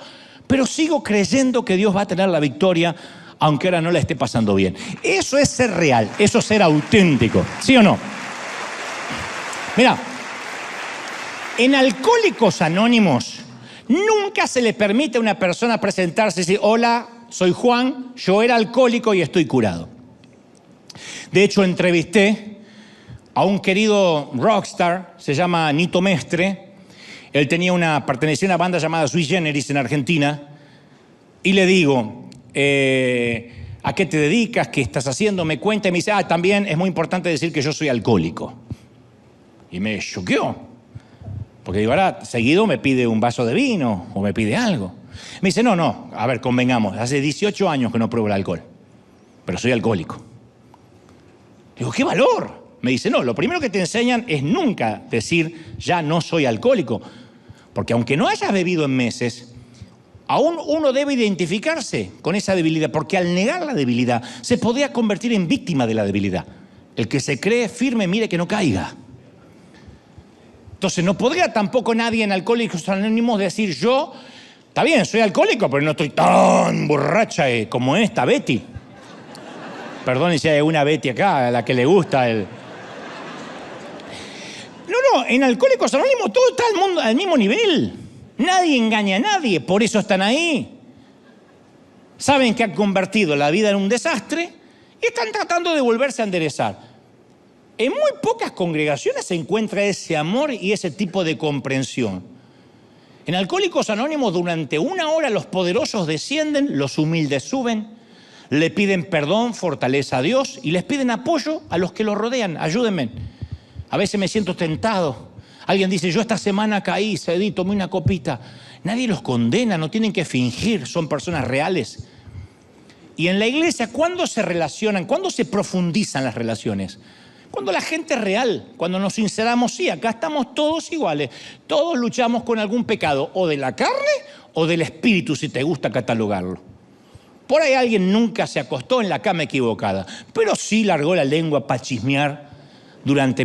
pero sigo creyendo que Dios va a tener la victoria, aunque ahora no la esté pasando bien. Eso es ser real, eso es ser auténtico, ¿sí o no? Mira, en Alcohólicos Anónimos nunca se le permite a una persona presentarse y decir, hola, soy Juan, yo era alcohólico y estoy curado. De hecho, entrevisté a un querido rockstar, se llama Nito Mestre. Él pertenecía a una banda llamada Sui Generis en Argentina. Y le digo, ¿a qué te dedicas? ¿Qué estás haciendo? Me cuenta y me dice, también es muy importante decir que yo soy alcohólico. Y me choqueó. Porque digo, ahora seguido me pide un vaso de vino o me pide algo. Me dice, no, a ver, convengamos, hace 18 años que no pruebo el alcohol, pero soy alcohólico. Digo, ¿qué valor? Me dice, no, lo primero que te enseñan es nunca decir, ya no soy alcohólico. Porque aunque no hayas bebido en meses, aún uno debe identificarse con esa debilidad, porque al negar la debilidad se podría convertir en víctima de la debilidad. El que se cree firme, mire que no caiga. Entonces no podría tampoco nadie en Alcohólicos Anónimos decir, yo, está bien, soy alcohólico, pero no estoy tan borracha como esta Betty. Perdón si hay una Betty acá a la que le gusta el... No, en Alcohólicos Anónimos todo está el mundo al mismo nivel. Nadie engaña a nadie, por eso están ahí. Saben que han convertido la vida en un desastre y están tratando de volverse a enderezar. En muy pocas congregaciones se encuentra ese amor y ese tipo de comprensión. En Alcohólicos Anónimos durante 1 hora los poderosos descienden, los humildes suben, le piden perdón, fortaleza a Dios y les piden apoyo a los que los rodean. Ayúdenme. A veces me siento tentado Alguien dice, yo esta semana caí, cedí, tomé una copita. Nadie los condena, no tienen que fingir, son personas reales. Y en la iglesia, ¿cuándo se relacionan? ¿Cuándo se profundizan las relaciones? Cuando la gente es real, cuando nos sinceramos, sí, acá estamos todos iguales. Todos luchamos con algún pecado, o de la carne o del espíritu, si te gusta catalogarlo. Por ahí alguien nunca se acostó en la cama equivocada, pero sí largó la lengua para chismear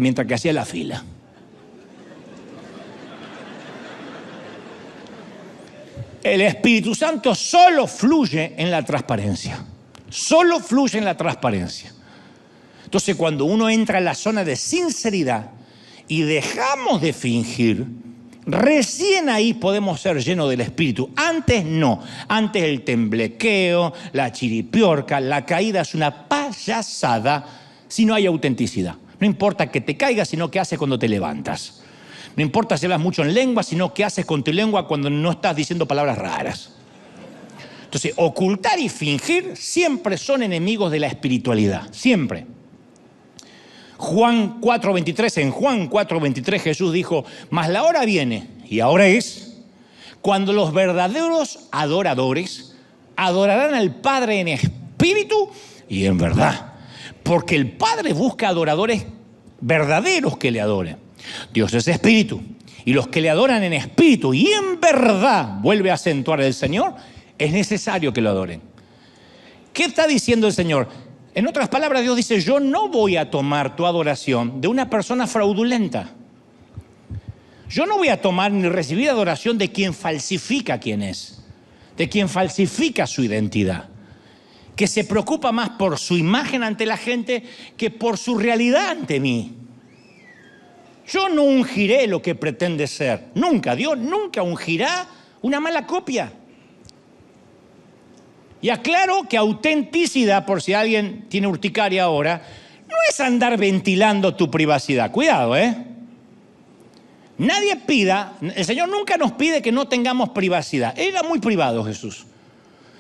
mientras que hacía la fila. El Espíritu Santo solo fluye en la transparencia. Solo fluye en la transparencia. Entonces, cuando uno entra en la zona de sinceridad y dejamos de fingir, recién ahí podemos ser llenos del Espíritu. Antes no. Antes el temblequeo, la chiripiorca, la caída es una payasada si no hay autenticidad. No importa que te caigas, sino qué haces cuando te levantas. No importa si hablas mucho en lengua, sino qué haces con tu lengua cuando no estás diciendo palabras raras. Entonces, ocultar y fingir siempre son enemigos de la espiritualidad. Siempre. Juan 4:23, en Juan 4:23 Jesús dijo, mas la hora viene, y ahora es, cuando los verdaderos adoradores adorarán al Padre en espíritu y en verdad. Porque el Padre busca adoradores verdaderos que le adoren. Dios es espíritu, y los que le adoran en espíritu y en verdad, vuelve a acentuar el Señor, es necesario que lo adoren. ¿Qué está diciendo el Señor? En otras palabras, Dios dice, yo no voy a tomar tu adoración de una persona fraudulenta. Yo no voy a tomar ni recibir adoración de quien falsifica quién es, de quien falsifica su identidad, que se preocupa más por su imagen ante la gente que por su realidad ante mí. Yo no ungiré lo que pretende ser. Nunca, Dios nunca ungirá una mala copia. Y aclaro que autenticidad, por si alguien tiene urticaria ahora, no es andar ventilando tu privacidad. Cuidado, Nadie pida, el Señor nunca nos pide que no tengamos privacidad. Era muy privado Jesús.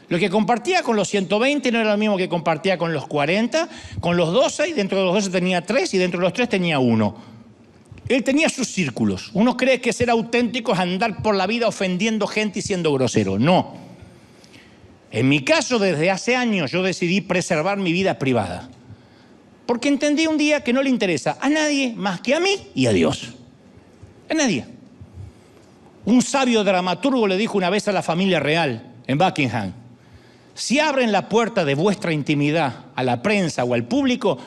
Lo que compartía con los 120 no era lo mismo que compartía con los 40, con los 12, y dentro de los 12 tenía 3, y dentro de los 3 tenía 1. Él tenía sus círculos. Uno cree que ser auténtico es andar por la vida ofendiendo gente y siendo grosero. No. En mi caso, desde hace años, yo decidí preservar mi vida privada. Porque entendí un día que no le interesa a nadie más que a mí y a Dios. A nadie. Un sabio dramaturgo le dijo una vez a la familia real en Buckingham, si abren la puerta de vuestra intimidad a la prensa o al público,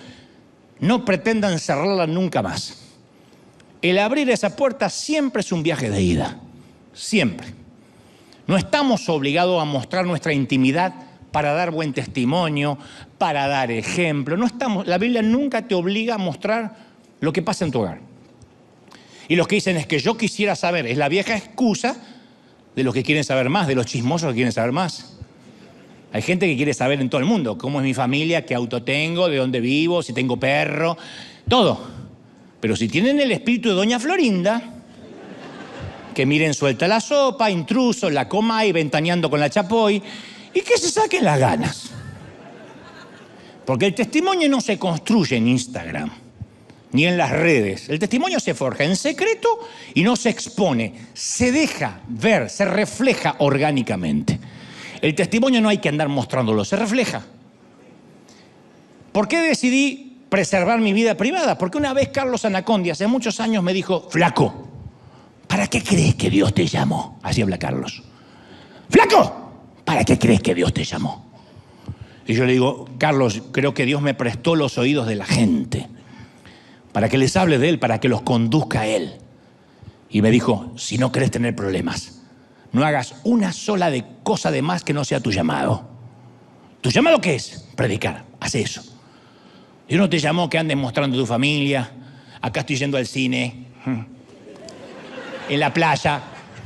no pretendan cerrarla nunca más. El abrir esa puerta siempre es un viaje de ida. Siempre. No estamos obligados a mostrar nuestra intimidad para dar buen testimonio, para dar ejemplo. La Biblia nunca te obliga a mostrar lo que pasa en tu hogar. Y los que dicen es que yo quisiera saber, es la vieja excusa de los que quieren saber más, de los chismosos que quieren saber más. Hay gente que quiere saber en todo el mundo cómo es mi familia, qué auto tengo, de dónde vivo, si tengo perro, todo. Pero si tienen el espíritu de Doña Florinda, que miren suelta la sopa, intruso, la coma y ventaneando con la chapoy, y que se saquen las ganas. Porque el testimonio no se construye en Instagram, ni en las redes. El testimonio se forja en secreto y no se expone, se deja ver, se refleja orgánicamente. El testimonio no hay que andar mostrándolo, se refleja. ¿Por qué decidí preservar mi vida privada? Porque una vez Carlos Anacondi, hace muchos años, me dijo, flaco, ¿para qué crees que Dios te llamó? Así habla Carlos. Flaco, ¿para qué crees que Dios te llamó? Y yo le digo, Carlos, creo que Dios me prestó los oídos de la gente para que les hable de Él, para que los conduzca a Él. Y me dijo, si no querés tener problemas, no hagas una sola cosa de más que no sea tu llamado. ¿Tu llamado qué es? Predicar. Haz eso. Dios no te llamó que andes mostrando tu familia. Acá estoy yendo al cine, en la playa,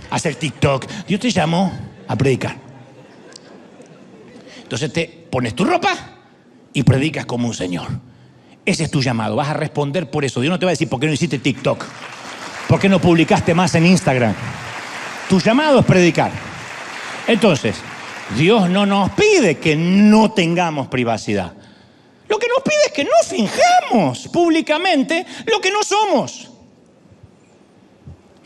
a hacer TikTok. Dios te llamó a predicar. Entonces te pones tu ropa y predicas como un señor. Ese es tu llamado. Vas a responder por eso. Dios no te va a decir por qué no hiciste TikTok, por qué no publicaste más en Instagram. Tu llamado es predicar. Entonces, Dios no nos pide que no tengamos privacidad. Lo que nos pide es que no finjamos públicamente lo que no somos.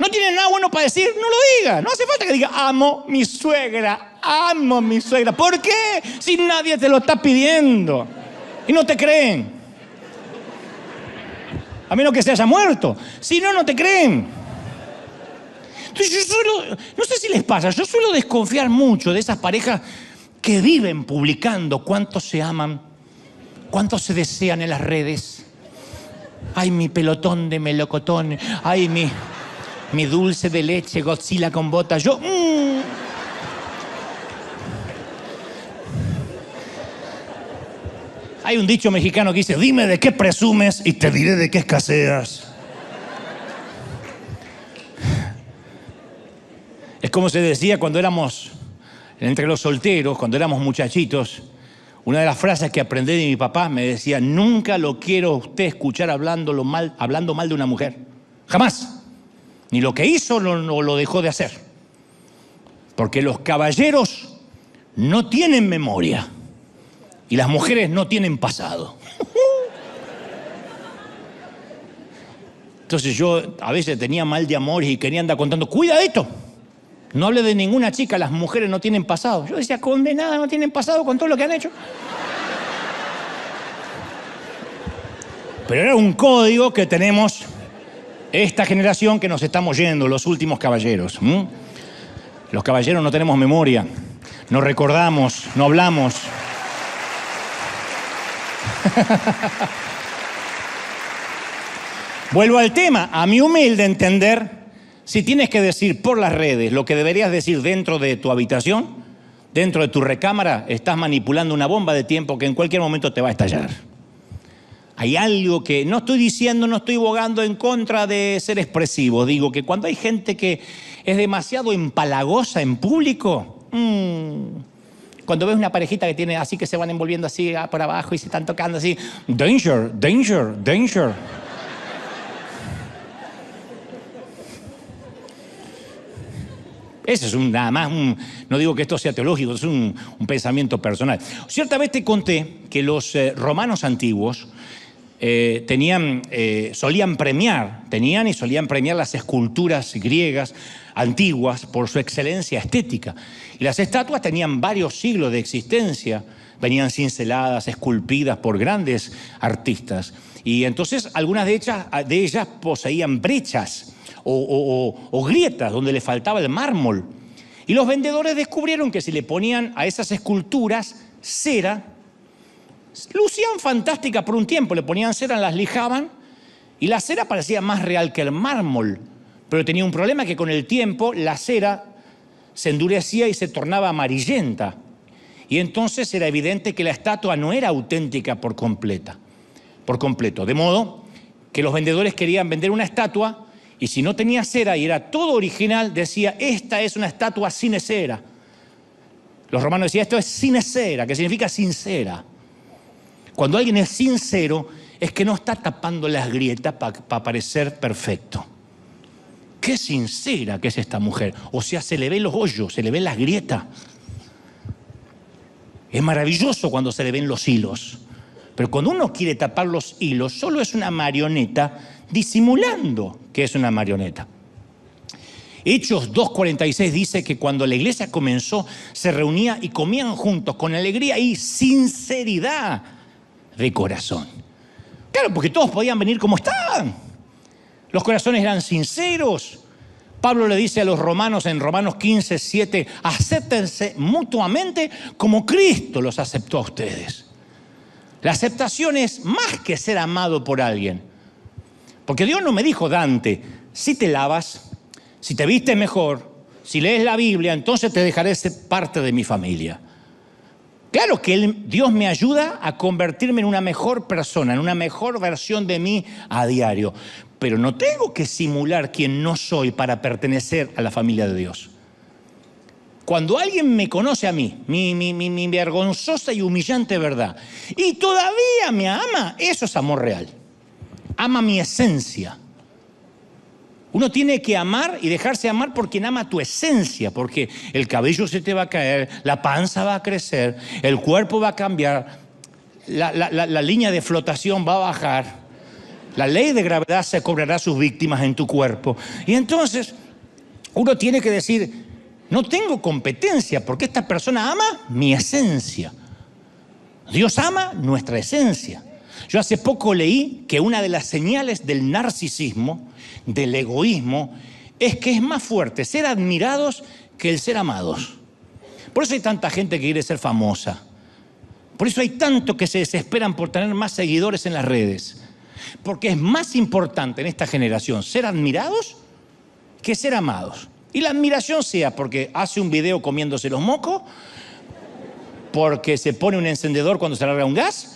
no tiene nada bueno para decir, no lo diga. No hace falta que diga, amo mi suegra, amo mi suegra. ¿Por qué? Si nadie te lo está pidiendo. Y no te creen. A menos que se haya muerto. Si no, no te creen. Entonces no sé si les pasa, yo suelo desconfiar mucho de esas parejas que viven publicando cuántos se aman, cuántos se desean en las redes. Ay, mi pelotón de melocotón. Ay, mi dulce de leche, Godzilla con botas. Hay un dicho mexicano que dice, dime de qué presumes y te diré de qué escaseas. Es como se decía cuando éramos, entre los solteros, cuando éramos muchachitos, una de las frases que aprendí de mi papá me decía, nunca lo quiero usted escuchar hablando mal de una mujer. Jamás. Ni lo que hizo no lo dejó de hacer. Porque los caballeros no tienen memoria y las mujeres no tienen pasado. Entonces yo a veces tenía mal de amores y quería andar contando, cuidadito, no hable de ninguna chica, las mujeres no tienen pasado. Yo decía, condenada, no tienen pasado con todo lo que han hecho. Pero era un código que tenemos esta generación que nos estamos yendo, los últimos caballeros. Los caballeros no tenemos memoria, no recordamos, no hablamos. Vuelvo al tema, a mi humilde entender, si tienes que decir por las redes lo que deberías decir dentro de tu habitación, dentro de tu recámara, estás manipulando una bomba de tiempo que en cualquier momento te va a estallar. Hay algo que no estoy diciendo, no estoy bogando en contra de ser expresivo. Digo que cuando hay gente que es demasiado empalagosa en público, cuando ves una parejita que tiene así, que se van envolviendo así por abajo y se están tocando así, danger, danger, danger. Eso es nada más, no digo que esto sea teológico, es un pensamiento personal. Cierta vez te conté que los romanos antiguos solían premiar las esculturas griegas antiguas por su excelencia estética. Y las estatuas tenían varios siglos de existencia, venían cinceladas, esculpidas por grandes artistas. Y entonces algunas de ellas poseían brechas o grietas donde le faltaba el mármol. Y los vendedores descubrieron que si le ponían a esas esculturas cera, lucían fantástica por un tiempo. Le ponían cera, las lijaban y la cera parecía más real que el mármol. Pero tenía un problema, que con el tiempo la cera se endurecía y se tornaba amarillenta. Y entonces era evidente que la estatua no era auténtica por completo. De modo que los vendedores querían vender una estatua y si no tenía cera y era todo original, decía, esta es una estatua sin cera. Los romanos decían, esto es sin cera, que significa sincera. Cuando alguien es sincero, es que no está tapando las grietas para parecer perfecto. Qué sincera que es esta mujer. O sea, se le ven los hoyos, se le ven las grietas. Es maravilloso cuando se le ven los hilos. Pero cuando uno quiere tapar los hilos, solo es una marioneta disimulando que es una marioneta. Hechos 2:46 dice que cuando la iglesia comenzó, se reunía y comían juntos con alegría y sinceridad de corazón. Claro, porque todos podían venir como estaban. Los corazones eran sinceros. Pablo le dice a los romanos en Romanos 15:7, acéptense mutuamente como Cristo los aceptó a ustedes. La aceptación es más que ser amado por alguien. Porque Dios no me dijo, Dante, si te lavas, si te vistes mejor, si lees la Biblia, entonces te dejaré ser parte de mi familia. Claro que Dios me ayuda a convertirme en una mejor persona, en una mejor versión de mí a diario. Pero no tengo que simular quién no soy para pertenecer a la familia de Dios. Cuando alguien me conoce a mí, mi vergonzosa y humillante verdad, y todavía me ama, eso es amor real. Ama mi esencia. Uno tiene que amar y dejarse amar por quien ama tu esencia, porque el cabello se te va a caer, la panza va a crecer, el cuerpo va a cambiar, la línea de flotación va a bajar. La ley de gravedad se cobrará sus víctimas en tu cuerpo. Y entonces uno tiene que decir, no tengo competencia porque esta persona ama mi esencia. Dios ama nuestra esencia. Yo hace poco leí que una de las señales del narcisismo, del egoísmo, es que es más fuerte ser admirados que el ser amados. Por eso hay tanta gente que quiere ser famosa. Por eso hay tanto que se desesperan por tener más seguidores en las redes. Porque es más importante en esta generación ser admirados que ser amados. Y la admiración sea porque hace un video comiéndose los mocos, porque se pone un encendedor cuando se larga un gas,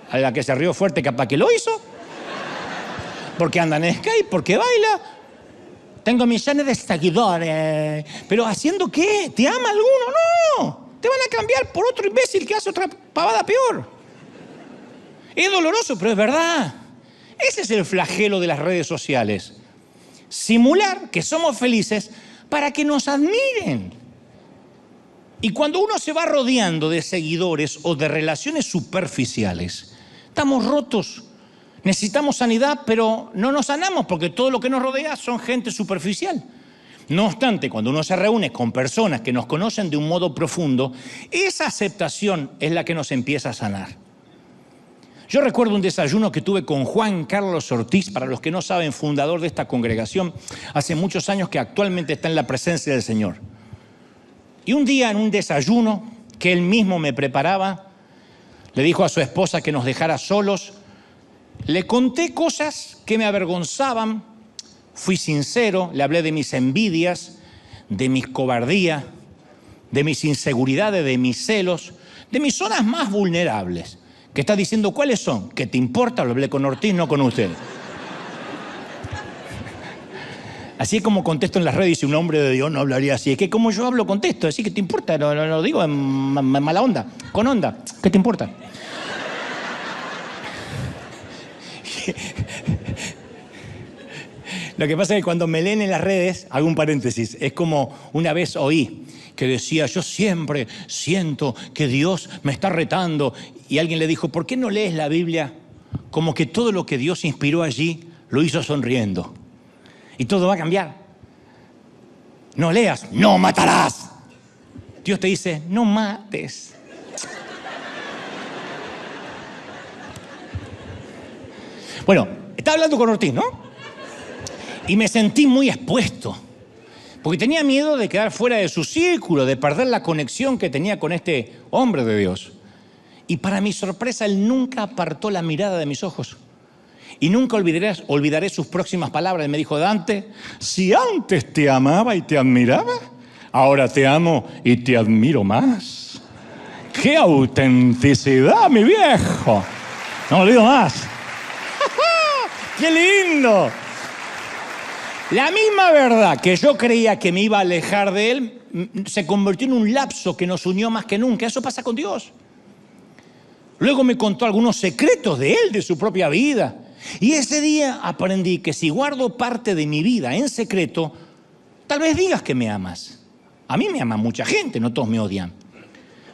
a la que se rió fuerte capaz que lo hizo, porque anda en skate, porque baila. Tengo millones de seguidores. ¿Pero haciendo qué? ¿Te ama alguno? No. Te van a cambiar por otro imbécil que hace otra pavada peor. Es doloroso, pero es verdad. Ese es el flagelo de las redes sociales. Simular que somos felices para que nos admiren. Y cuando uno se va rodeando de seguidores o de relaciones superficiales, estamos rotos. Necesitamos sanidad, pero no nos sanamos porque todo lo que nos rodea son gente superficial. No obstante, cuando uno se reúne con personas que nos conocen de un modo profundo, esa aceptación es la que nos empieza a sanar. Yo recuerdo un desayuno que tuve con Juan Carlos Ortiz, para los que no saben, fundador de esta congregación, hace muchos años, que actualmente está en la presencia del Señor. Y un día en un desayuno que él mismo me preparaba, le dijo a su esposa que nos dejara solos. Le conté cosas que me avergonzaban, fui sincero, le hablé de mis envidias, de mis cobardías, de mis inseguridades, de mis celos, de mis zonas más vulnerables. Que está diciendo, ¿cuáles son? ¿Qué te importa? Lo hablé con Ortiz, no con usted. Así es como contesto en las redes, si un hombre de Dios no hablaría así. Es que como yo hablo, contesto, así que te importa, lo digo en mala onda, con onda. ¿Qué te importa? Lo que pasa es que cuando me leen en las redes, hago un paréntesis, es como una vez oí que decía, yo siempre siento que Dios me está retando. Y alguien le dijo, ¿por qué no lees la Biblia como que todo lo que Dios inspiró allí lo hizo sonriendo? Y todo va a cambiar. No leas, no matarás. Dios te dice, no mates. Bueno, estaba hablando con Ortiz, ¿no? Y me sentí muy expuesto, porque tenía miedo de quedar fuera de su círculo, de perder la conexión que tenía con este hombre de Dios. Y para mi sorpresa, él nunca apartó la mirada de mis ojos. Y nunca olvidaré sus próximas palabras. Me dijo, Dante, si antes te amaba y te admiraba, ahora te amo y te admiro más. ¡Qué autenticidad, mi viejo! No me olvido más. ¡Qué lindo! La misma verdad que yo creía que me iba a alejar de él, se convirtió en un lapso que nos unió más que nunca. Eso pasa con Dios. Luego me contó algunos secretos de él, de su propia vida. Y ese día aprendí que si guardo parte de mi vida en secreto, tal vez digas que me amas. A mí me ama mucha gente, no todos me odian.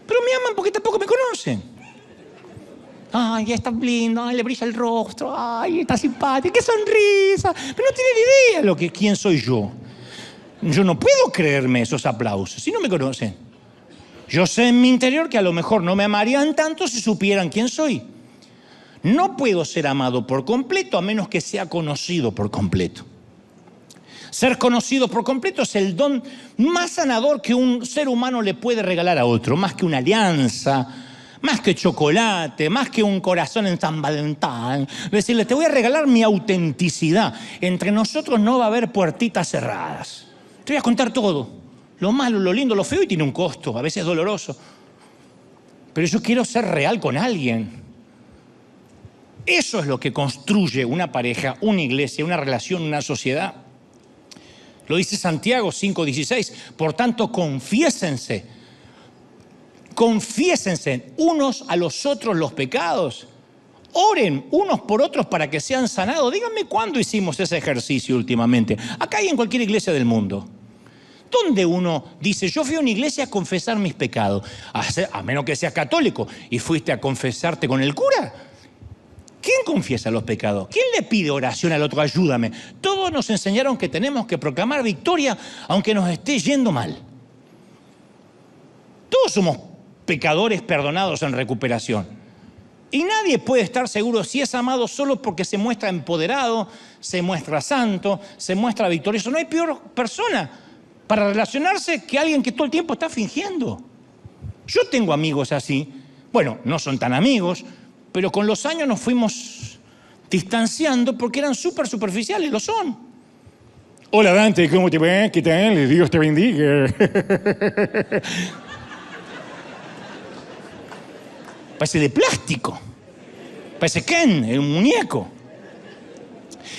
Pero me aman porque tampoco me conocen. Ay, está lindo, ay, le brilla el rostro, ay, está simpático, qué sonrisa. Pero no tiene ni idea quién soy yo. Yo no puedo creerme esos aplausos si no me conocen. Yo sé en mi interior que a lo mejor no me amarían tanto si supieran quién soy. No puedo ser amado por completo a menos que sea conocido por completo. Ser conocido por completo es el don más sanador que un ser humano le puede regalar a otro, más que una alianza, más que chocolate, más que un corazón en San Valentín. Decirle, te voy a regalar mi autenticidad. Entre nosotros no va a haber puertitas cerradas. Te voy a contar todo. Lo malo, lo lindo, lo feo, y tiene un costo, a veces doloroso. Pero yo quiero ser real con alguien. Eso es lo que construye una pareja, una iglesia, una relación, una sociedad. Lo dice Santiago 5:16. Por tanto, confiésense unos a los otros los pecados. Oren unos por otros para que sean sanados. Díganme cuándo hicimos ese ejercicio últimamente. Acá y en cualquier iglesia del mundo. ¿Dónde uno dice, yo fui a una iglesia a confesar mis pecados? A menos que seas católico y fuiste a confesarte con el cura. ¿Quién confiesa los pecados? ¿Quién le pide oración al otro? Ayúdame. Todos nos enseñaron que tenemos que proclamar victoria aunque nos esté yendo mal. Todos somos pecadores perdonados en recuperación. Y nadie puede estar seguro si es amado solo porque se muestra empoderado, se muestra santo, se muestra victorioso. No hay peor persona para relacionarse que alguien que todo el tiempo está fingiendo. Yo tengo amigos así. Bueno, no son tan amigos, pero con los años nos fuimos distanciando porque eran súper superficiales, lo son. Hola Dante, ¿cómo te va? ¿Qué tal? Dios te bendiga. Parece de plástico. Parece Ken, un muñeco.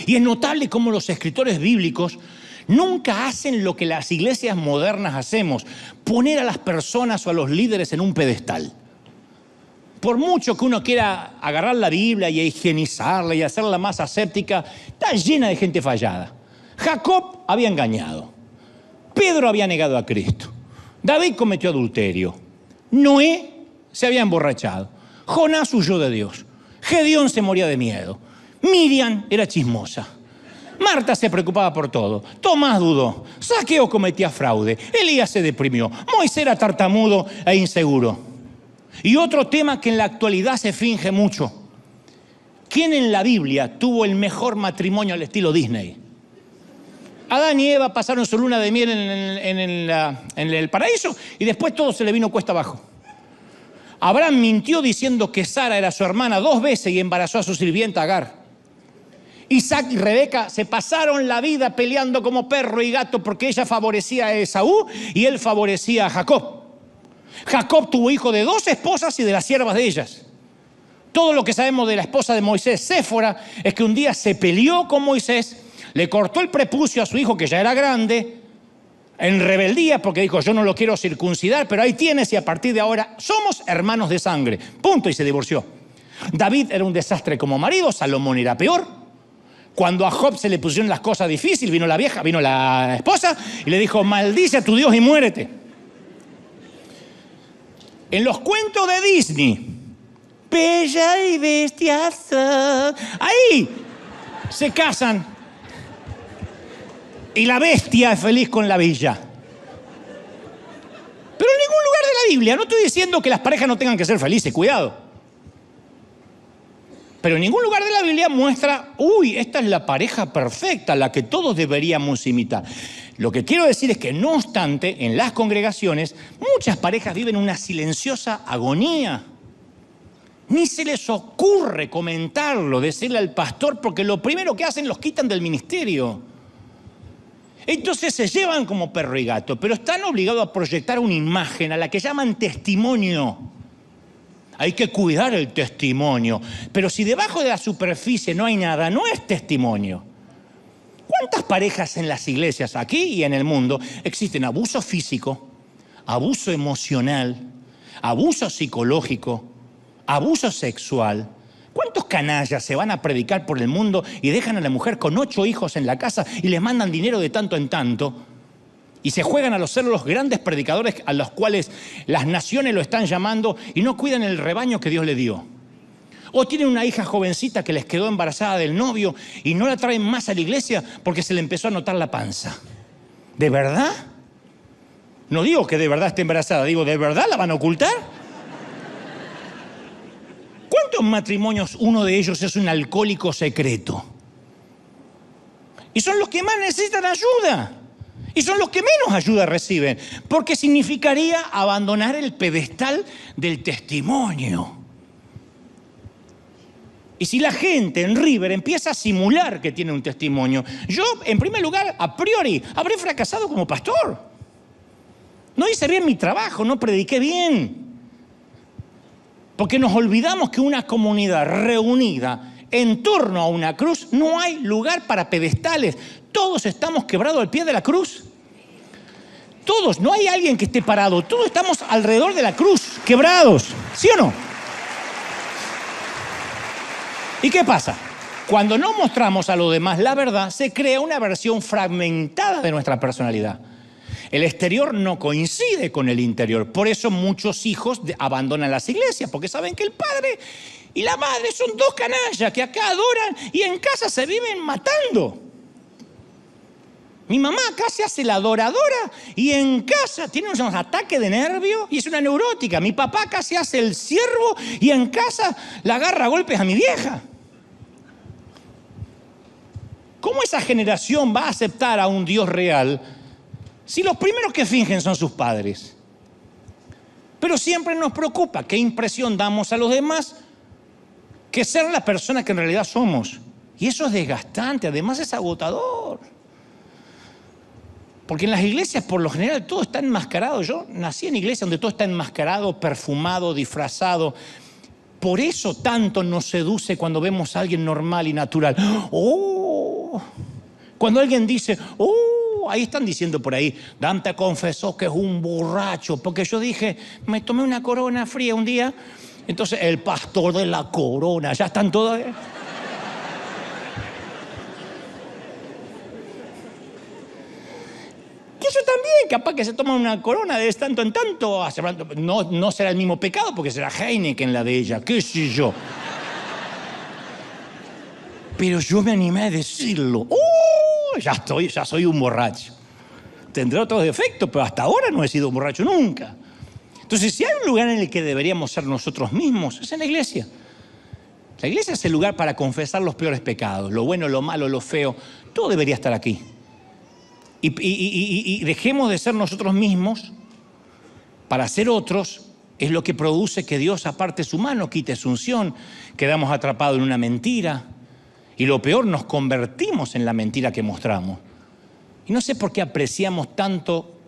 Y es notable cómo los escritores bíblicos nunca hacen lo que las iglesias modernas hacemos, poner a las personas o a los líderes en un pedestal. Por mucho que uno quiera agarrar la Biblia y higienizarla y hacerla más aséptica, está llena de gente fallada. Jacob había engañado. Pedro había negado a Cristo. David cometió adulterio. Noé se había emborrachado. Jonás huyó de Dios. Gedeón se moría de miedo. Miriam era chismosa. Marta se preocupaba por todo. Tomás dudó. Zaqueo cometía fraude. Elías se deprimió. Moisés era tartamudo e inseguro. Y otro tema que en la actualidad se finge mucho. ¿Quién en la Biblia tuvo el mejor matrimonio al estilo Disney? Adán y Eva pasaron su luna de miel en el paraíso y después todo se le vino cuesta abajo. Abraham mintió diciendo que Sara era su hermana 2 veces y embarazó a su sirvienta Agar. Isaac y Rebeca se pasaron la vida peleando como perro y gato porque ella favorecía a Esaú y él favorecía a Jacob. Jacob tuvo hijo de 2 esposas y de las siervas de ellas. Todo lo que sabemos de la esposa de Moisés, Séfora, es que un día se peleó con Moisés, le cortó el prepucio a su hijo que ya era grande, en rebeldía porque dijo yo no lo quiero circuncidar, pero ahí tienes y a partir de ahora somos hermanos de sangre. Punto, y se divorció. David era un desastre como marido, Salomón era peor. Cuando a Job se le pusieron las cosas difíciles, vino la esposa y le dijo maldice a tu Dios y muérete. En los cuentos de Disney, Bella y Bestia, ahí se casan y la bestia es feliz con la bella. Pero en ningún lugar de la Biblia, no estoy diciendo que las parejas no tengan que ser felices, cuidado. Pero en ningún lugar de la Biblia muestra, esta es la pareja perfecta, la que todos deberíamos imitar. Lo que quiero decir es que, no obstante, en las congregaciones, muchas parejas viven una silenciosa agonía. Ni se les ocurre comentarlo, decirle al pastor, porque lo primero que hacen los quitan del ministerio. Entonces se llevan como perro y gato, pero están obligados a proyectar una imagen a la que llaman testimonio. Hay que cuidar el testimonio, pero si debajo de la superficie no hay nada, no es testimonio. ¿Cuántas parejas en las iglesias aquí y en el mundo existen abuso físico, abuso emocional, abuso psicológico, abuso sexual? ¿Cuántos canallas se van a predicar por el mundo y dejan a la mujer con 8 hijos en la casa y les mandan dinero de tanto en tanto? Y se juegan a ser los grandes predicadores a los cuales las naciones lo están llamando y no cuidan el rebaño que Dios le dio. O tienen una hija jovencita que les quedó embarazada del novio y no la traen más a la iglesia porque se le empezó a notar la panza. ¿De verdad? No digo que de verdad esté embarazada, digo, ¿de verdad la van a ocultar? ¿Cuántos matrimonios uno de ellos es un alcohólico secreto? Y son los que más necesitan ayuda. Y son los que menos ayuda reciben. Porque significaría abandonar el pedestal del testimonio. Y si la gente en River empieza a simular que tiene un testimonio, yo, en primer lugar, a priori, habré fracasado como pastor. No hice bien mi trabajo, no prediqué bien. Porque nos olvidamos que una comunidad reunida en torno a una cruz no hay lugar para pedestales. Todos estamos quebrados al pie de la cruz. Todos, no hay alguien que esté parado. Todos estamos alrededor de la cruz, quebrados. ¿Sí o no? ¿Y qué pasa? Cuando no mostramos a los demás la verdad, se crea una versión fragmentada de nuestra personalidad. El exterior no coincide con el interior. Por eso muchos hijos abandonan las iglesias, porque saben que el padre Y la madre son dos canallas que acá adoran y en casa se viven matando. Mi mamá acá se hace la adoradora y en casa tiene unos ataques de nervio y es una neurótica. Mi papá acá se hace el siervo y en casa la agarra a golpes a mi vieja. ¿Cómo esa generación va a aceptar a un Dios real si los primeros que fingen son sus padres? Pero siempre nos preocupa qué impresión damos a los demás que ser la persona que en realidad somos. Y eso es desgastante, además es agotador. Porque en las iglesias, por lo general, todo está enmascarado. Yo nací en iglesias donde todo está enmascarado, perfumado, disfrazado. Por eso tanto nos seduce cuando vemos a alguien normal y natural. ¡Oh! Cuando alguien dice, ¡oh! Ahí están diciendo por ahí, Dante confesó que es un borracho. Porque yo dije, me tomé una corona fría un día. Entonces, el pastor de la corona, ya están todos... Eso también, capaz que se toma una corona de tanto en tanto. No será el mismo pecado porque será Heineken la de ella, qué sé yo. Pero yo me animé a decirlo. ¡Oh! Ya soy un borracho. Tendré otros defectos, pero hasta ahora no he sido un borracho nunca. Entonces, si hay un lugar en el que deberíamos ser nosotros mismos, es en la iglesia. La iglesia es el lugar para confesar los peores pecados, lo bueno, lo malo, lo feo. Todo debería estar aquí. Y dejemos de ser nosotros mismos para ser otros. Es lo que produce que Dios aparte su mano, quite su unción. Quedamos atrapados en una mentira. Y lo peor, nos convertimos en la mentira que mostramos. Y no sé por qué apreciamos tanto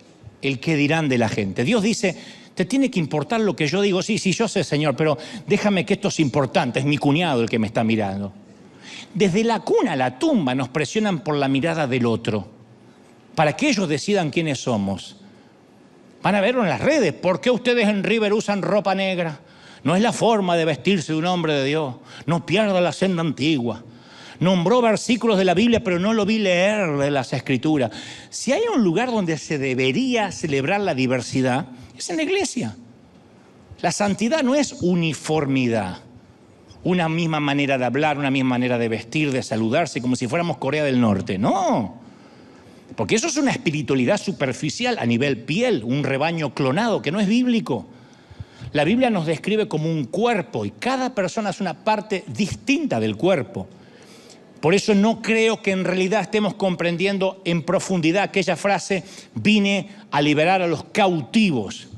el qué dirán de la gente. Dios dice, te tiene que importar lo que yo digo. Sí, yo sé, Señor, pero déjame que esto es importante. Es mi cuñado el que me está mirando. Desde la cuna a la tumba nos presionan por la mirada del otro, para que ellos decidan quiénes somos. Van a verlo en las redes. ¿Por qué ustedes en River usan ropa negra? No es la forma de vestirse de un hombre de Dios. No pierda la senda antigua. Nombró versículos de la Biblia, pero no lo vi leer de las Escrituras. Si hay un lugar donde se debería celebrar la diversidad, es en la iglesia. La santidad no es uniformidad. Una misma manera de hablar, una misma manera de vestir, de saludarse, como si fuéramos Corea del Norte. No. Porque eso es una espiritualidad superficial a nivel piel, un rebaño clonado que no es bíblico. La Biblia nos describe como un cuerpo y cada persona es una parte distinta del cuerpo. Por eso no creo que en realidad estemos comprendiendo en profundidad aquella frase, vine a liberar a los cautivos.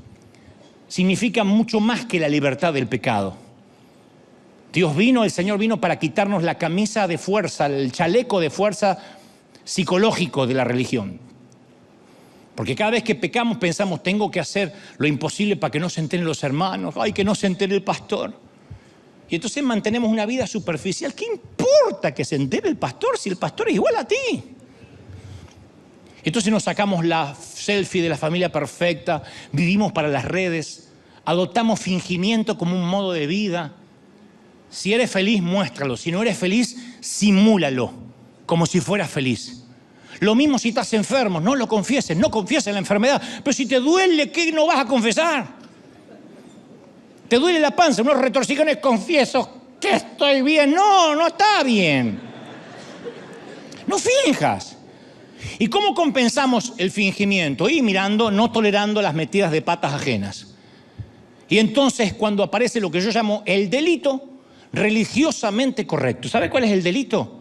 Significa mucho más que la libertad del pecado. El Señor vino para quitarnos la camisa de fuerza, el chaleco de fuerza psicológico de la religión. Porque cada vez que pecamos pensamos, tengo que hacer lo imposible para que no se enteren los hermanos, que no se entere el pastor. Y entonces mantenemos una vida superficial. ¿Qué importa que se entere el pastor si el pastor es igual a ti? Entonces nos sacamos la selfie de la familia perfecta, vivimos para las redes, adoptamos fingimiento como un modo de vida. Si eres feliz, muéstralo. Si no eres feliz, simúlalo, como si fueras feliz. Lo mismo si estás enfermo, no lo confieses, no confieses la enfermedad. Pero si te duele, ¿qué no vas a confesar? ¿Te duele la panza? Unos retorcijones, confieso que estoy bien. No, no está bien. No finjas. ¿Y cómo compensamos el fingimiento? Y mirando, no tolerando las metidas de patas ajenas. Y entonces cuando aparece lo que yo llamo el delito religiosamente correcto. ¿Sabe cuál es el delito?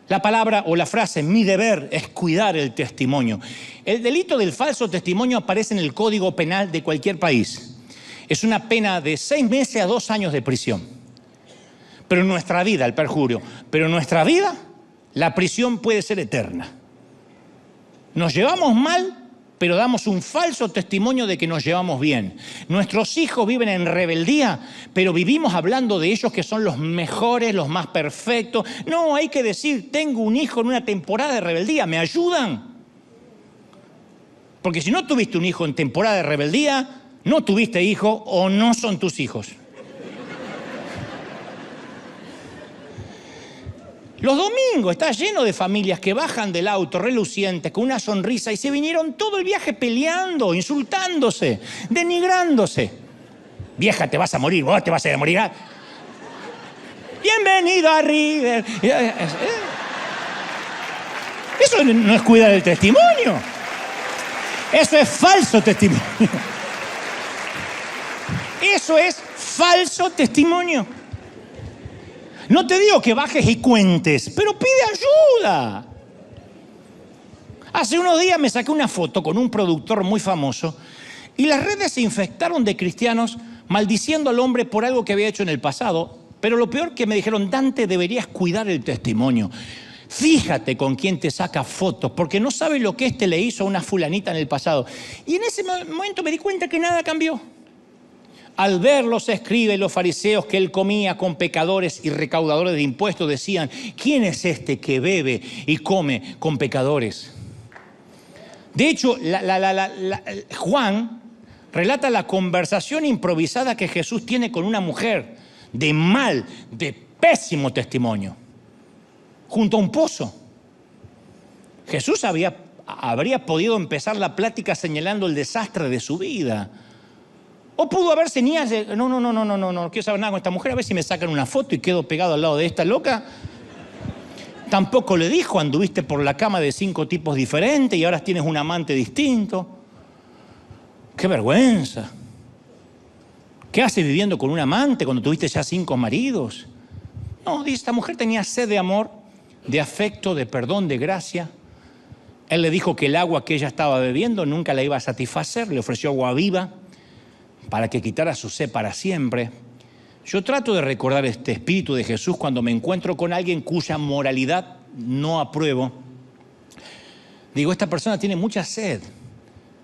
La palabra o la frase, mi deber es cuidar el testimonio. El delito del falso testimonio aparece en el Código Penal de cualquier país. Es una pena de 6 meses a 2 años de prisión. Pero en nuestra vida, el perjurio, pero en nuestra vida, la prisión puede ser eterna. Nos llevamos mal, pero damos un falso testimonio de que nos llevamos bien. Nuestros hijos viven en rebeldía, pero vivimos hablando de ellos que son los mejores, los más perfectos. No, hay que decir, tengo un hijo en una temporada de rebeldía, ¿me ayudan? Porque si no tuviste un hijo en temporada de rebeldía, no tuviste hijo o no son tus hijos. Los domingos está lleno de familias que bajan del auto relucientes con una sonrisa y se vinieron todo el viaje peleando, insultándose, denigrándose. Vieja, te vas a morir, vos te vas a morir. Bienvenido a River. Eso no es cuidar el testimonio. Eso es falso testimonio. Eso es falso testimonio. No te digo que bajes y cuentes, pero pide ayuda. Hace unos días me saqué una foto con un productor muy famoso y las redes se infectaron de cristianos maldiciendo al hombre por algo que había hecho en el pasado. Pero lo peor que me dijeron, Dante, deberías cuidar el testimonio. Fíjate con quién te saca fotos, porque no sabes lo que este le hizo a una fulanita en el pasado. Y en ese momento me di cuenta que nada cambió. Al ver los escribas y los fariseos que él comía con pecadores y recaudadores de impuestos, decían, ¿quién es este que bebe y come con pecadores? De hecho, Juan relata la conversación improvisada que Jesús tiene con una mujer de pésimo testimonio, junto a un pozo. Jesús habría podido empezar la plática señalando el desastre de su vida. O pudo haber señas de, no quiero saber nada con esta mujer, a ver si me sacan una foto y quedo pegado al lado de esta loca. Tampoco le dijo, anduviste por la cama de 5 tipos diferentes y ahora tienes un amante distinto. ¡Qué vergüenza! ¿Qué haces viviendo con un amante cuando tuviste ya 5 maridos? No, dice, esta mujer tenía sed de amor, de afecto, de perdón, de gracia. Él le dijo que el agua que ella estaba bebiendo nunca la iba a satisfacer, le ofreció agua viva para que quitara su sed para siempre. Yo trato de recordar este espíritu de Jesús cuando me encuentro con alguien cuya moralidad no apruebo. Digo, esta persona tiene mucha sed,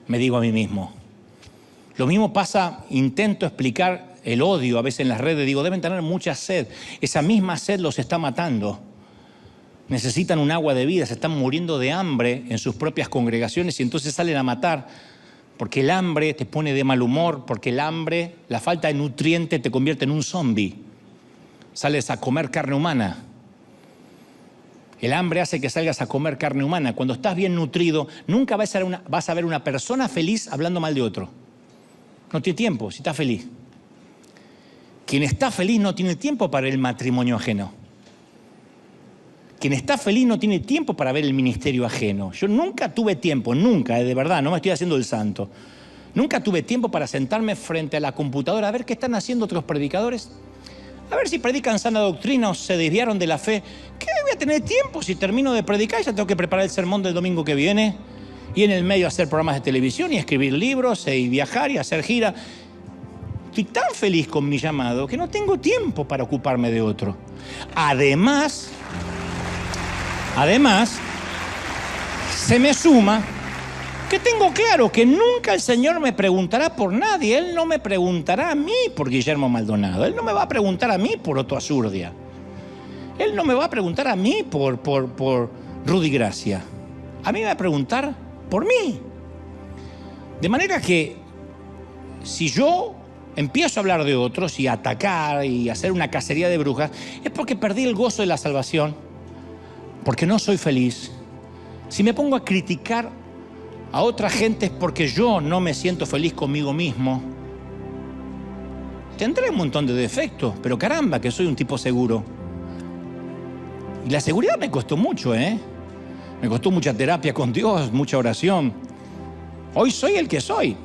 me digo a mí mismo. Lo mismo pasa, intento explicar el odio a veces en las redes, digo, deben tener mucha sed. Esa misma sed los está matando. Necesitan un agua de vida, se están muriendo de hambre en sus propias congregaciones y entonces salen a matar. Porque el hambre te pone de mal humor, porque el hambre, la falta de nutriente te convierte en un zombie. Sales a comer carne humana. El hambre hace que salgas a comer carne humana. Cuando estás bien nutrido, nunca vas a ver una persona feliz hablando mal de otro. No tiene tiempo, si está feliz. Quien está feliz no tiene tiempo para el matrimonio ajeno. Quien está feliz no tiene tiempo para ver el ministerio ajeno. Yo nunca tuve tiempo, nunca, de verdad, no me estoy haciendo el santo. Nunca tuve tiempo para sentarme frente a la computadora a ver qué están haciendo otros predicadores. A ver si predican sana doctrina o se desviaron de la fe. ¿Qué voy a tener tiempo si termino de predicar? Ya tengo que preparar el sermón del domingo que viene. Y en el medio hacer programas de televisión y escribir libros y viajar y hacer gira. Estoy tan feliz con mi llamado que no tengo tiempo para ocuparme de otro. Además, se me suma que tengo claro que nunca el Señor me preguntará por nadie. Él no me preguntará a mí por Guillermo Maldonado. Él no me va a preguntar a mí por Otto Azurdia. Él no me va a preguntar a mí por Rudy Gracia. A mí me va a preguntar por mí. De manera que si yo empiezo a hablar de otros y a atacar y a hacer una cacería de brujas, es porque perdí el gozo de la salvación, porque no soy feliz. Si me pongo a criticar a otra gente es porque yo no me siento feliz conmigo mismo. Tendré un montón de defectos, pero caramba que soy un tipo seguro. Y la seguridad me costó mucho, Me costó mucha terapia con Dios, mucha oración. Hoy soy el que soy.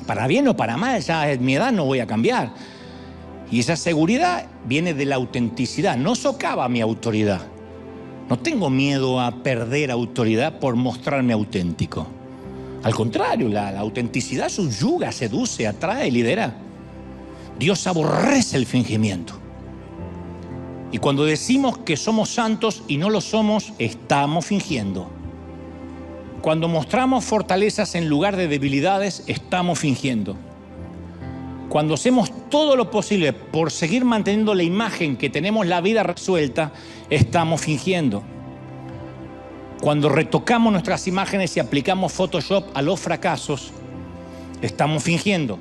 Para bien o para mal, ya en mi edad no voy a cambiar. Y esa seguridad viene de la autenticidad, no socava mi autoridad. No tengo miedo a perder autoridad por mostrarme auténtico. Al contrario, la autenticidad subyuga, seduce, atrae, lidera. Dios aborrece el fingimiento. Y cuando decimos que somos santos y no lo somos, estamos fingiendo. Cuando mostramos fortalezas en lugar de debilidades, estamos fingiendo. Cuando hacemos todo lo posible por seguir manteniendo la imagen que tenemos la vida resuelta, estamos fingiendo. Cuando retocamos nuestras imágenes y aplicamos Photoshop a los fracasos, estamos fingiendo.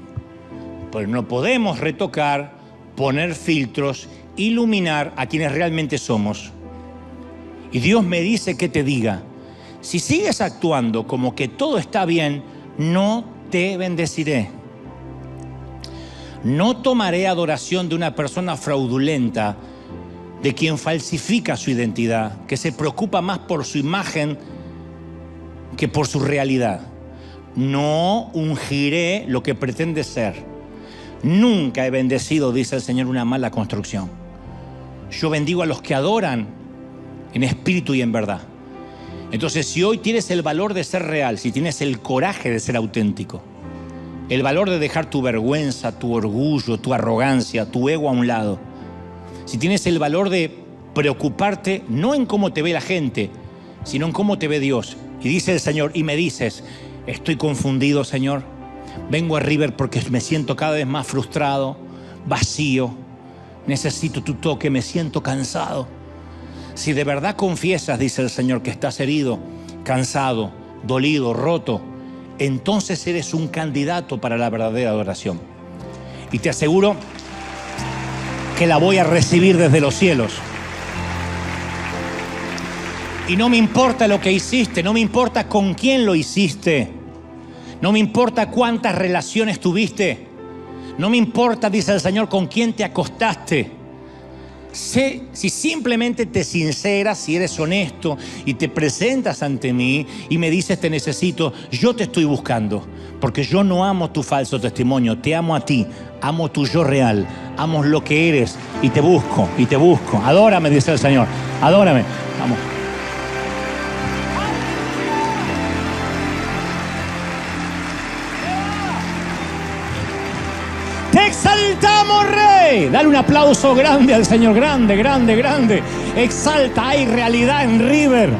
Pero no podemos retocar, poner filtros, iluminar a quienes realmente somos. Y Dios me dice que te diga, si sigues actuando como que todo está bien, no te bendeciré. No tomaré adoración de una persona fraudulenta de quien falsifica su identidad, que se preocupa más por su imagen que por su realidad. No ungiré lo que pretende ser. Nunca he bendecido, dice el Señor, una mala construcción. Yo bendigo a los que adoran en espíritu y en verdad. Entonces, si hoy tienes el valor de ser real, si tienes el coraje de ser auténtico, el valor de dejar tu vergüenza, tu orgullo, tu arrogancia, tu ego a un lado, si tienes el valor de preocuparte no en cómo te ve la gente, sino en cómo te ve Dios. Y dice el Señor, y me dices, estoy confundido, Señor. Vengo a River porque me siento cada vez más frustrado, vacío. Necesito tu toque, me siento cansado. Si de verdad confiesas, dice el Señor, que estás herido, cansado, dolido, roto, entonces eres un candidato para la verdadera adoración. Y te aseguro que la voy a recibir desde los cielos. Y no me importa lo que hiciste, no me importa con quién lo hiciste, no me importa cuántas relaciones tuviste, no me importa, dice el Señor, con quién te acostaste. Si simplemente te sinceras, si eres honesto y te presentas ante mí y me dices te necesito, yo te estoy buscando, porque yo no amo tu falso testimonio, te amo a ti, amo tu yo real, amo lo que eres y te busco, adórame, dice el Señor, adórame, vamos. Te exaltamos, Rey. Dale un aplauso grande al Señor. Grande, grande, grande. Exalta. Hay realidad en River.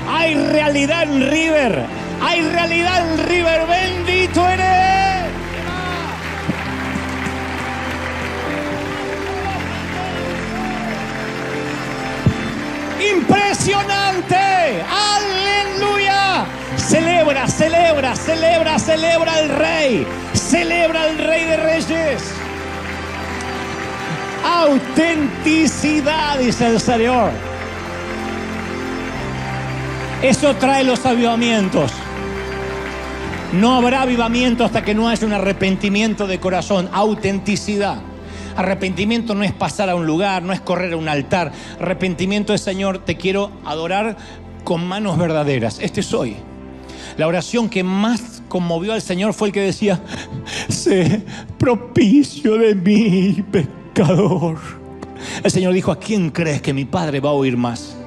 Hay realidad en River. Hay realidad en River. Bendito eres. Impresionante. Aleluya. Celebra, celebra, celebra, celebra al Rey. Celebra al Rey de Reyes. Autenticidad, dice el Señor. Eso trae los avivamientos. No habrá avivamiento hasta que no haya un arrepentimiento de corazón. Autenticidad. Arrepentimiento no es pasar a un lugar, no es correr a un altar. Arrepentimiento es, Señor, te quiero adorar con manos verdaderas. Este soy. La oración que más conmovió al Señor fue el que decía: sé propicio de mí, pecador. El Señor dijo: ¿a quién crees que mi Padre va a oír más?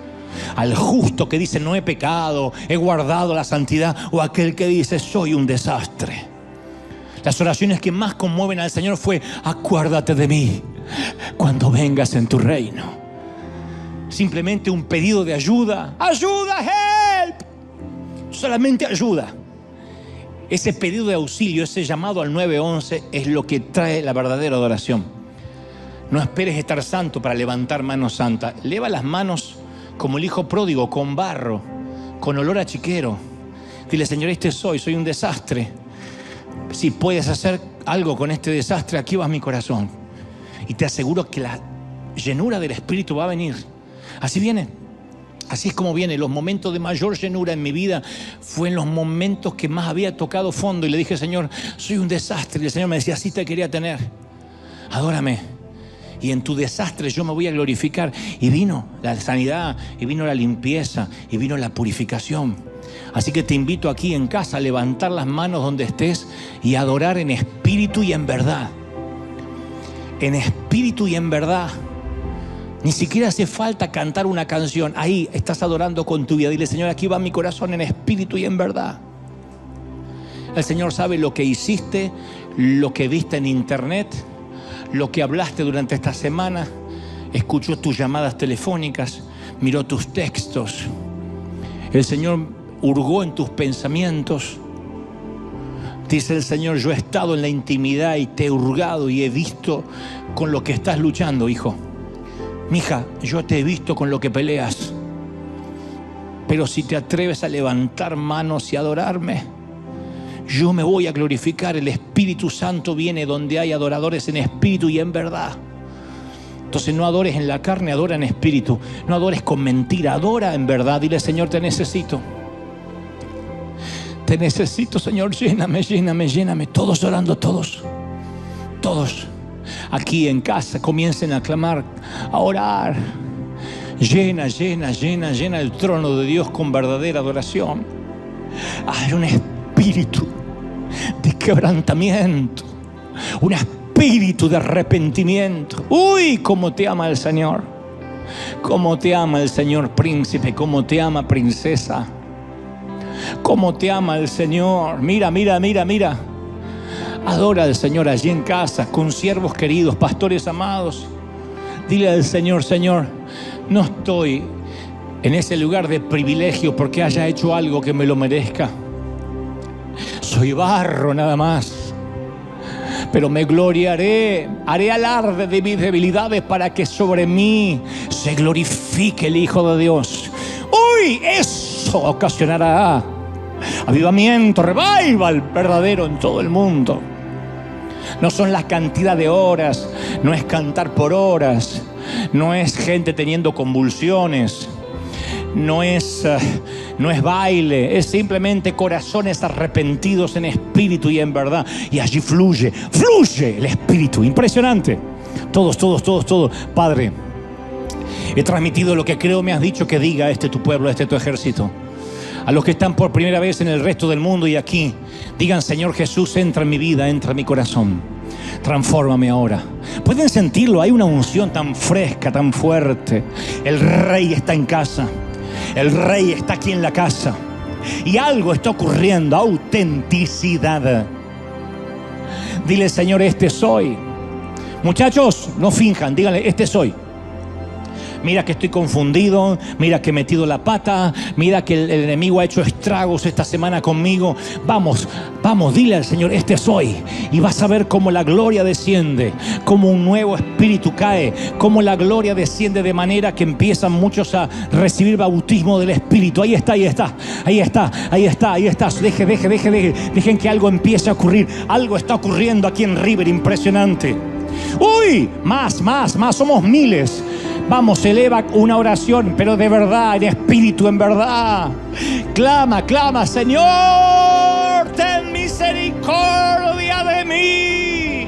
¿Al justo que dice no he pecado, he guardado la santidad? ¿O aquel que dice soy un desastre? Las oraciones que más conmueven al Señor fue: acuérdate de mí cuando vengas en tu reino. Simplemente un pedido de ayuda. ¡Ayuda! ¡Help! Solamente ayuda. Ese pedido de auxilio, ese llamado al 911 es lo que trae la verdadera adoración. No esperes estar santo para levantar manos santas. Leva las manos como el hijo pródigo, con barro, con olor a chiquero. Dile: Señor, este soy un desastre. Si puedes hacer algo con este desastre, aquí va mi corazón. Y te aseguro que la llenura del Espíritu va a venir. Así viene. Así es como viene. Los momentos de mayor llenura en mi vida fue en los momentos que más había tocado fondo. Y le dije: Señor, soy un desastre. Y el Señor me decía: así te quería tener. Adórame. Y en tu desastre yo me voy a glorificar. Y vino la sanidad, y vino la limpieza, y vino la purificación. Así que te invito aquí en casa a levantar las manos donde estés y a adorar en espíritu y en verdad. En espíritu y en verdad. Ni siquiera hace falta cantar una canción. Ahí estás adorando con tu vida. Dile: Señor, aquí va mi corazón en espíritu y en verdad. El Señor sabe lo que hiciste, lo que viste en internet, lo que hablaste durante esta semana. Escuchó tus llamadas telefónicas, miró tus textos. El Señor hurgó en tus pensamientos. Dice el Señor: yo he estado en la intimidad y te he hurgado y he visto con lo que estás luchando, hijo. Mija, yo te he visto con lo que peleas. Pero si te atreves a levantar manos y adorarme, yo me voy a glorificar. El Espíritu Santo viene donde hay adoradores en espíritu y en verdad. Entonces no adores en la carne, adora en espíritu. No adores con mentira, adora en verdad. Dile: Señor, te necesito. Te necesito, Señor, lléname, lléname, lléname. Todos orando, todos. Todos. Aquí en casa comiencen a clamar, a orar. Llena, llena, llena, llena el trono de Dios con verdadera adoración. Hay un espíritu de quebrantamiento, un espíritu de arrepentimiento. Uy, cómo te ama el Señor. Cómo te ama el Señor, príncipe. Cómo te ama, princesa. Cómo te ama el Señor. Mira, mira, mira, mira. Adora al Señor allí en casa, con siervos queridos, pastores amados. Dile al Señor: Señor, no estoy en ese lugar de privilegio porque haya hecho algo que me lo merezca. Soy barro nada más, pero me gloriaré, haré alarde de mis debilidades para que sobre mí se glorifique el Hijo de Dios. ¡Uy! Eso ocasionará avivamiento, revival verdadero en todo el mundo. No son la cantidad de horas, no es cantar por horas, no es gente teniendo convulsiones, no es baile, es simplemente corazones arrepentidos en espíritu y en verdad. Y allí fluye el espíritu. Impresionante. Todos. Padre, he transmitido lo que creo me has dicho que diga tu pueblo, tu ejército. A los que están por primera vez en el resto del mundo y aquí, digan: Señor Jesús, entra en mi vida, entra en mi corazón. Transfórmame ahora. Pueden sentirlo, hay una unción tan fresca, tan fuerte. El Rey está en casa. El Rey está aquí en la casa. Y algo está ocurriendo, autenticidad. Dile: Señor, soy. Muchachos, no finjan, díganle: soy. Mira que estoy confundido, mira que he metido la pata, mira que el enemigo ha hecho estragos esta semana conmigo. Vamos, dile al Señor: soy. Y vas a ver cómo la gloria desciende, cómo un nuevo espíritu cae, cómo la gloria desciende de manera que empiezan muchos a recibir bautismo del Espíritu. Ahí está. Dejen que algo empiece a ocurrir. Algo está ocurriendo aquí en River, impresionante. Uy, más, somos miles. Vamos, eleva una oración, pero de verdad, en espíritu, en verdad. Clama: Señor, ten misericordia de mí.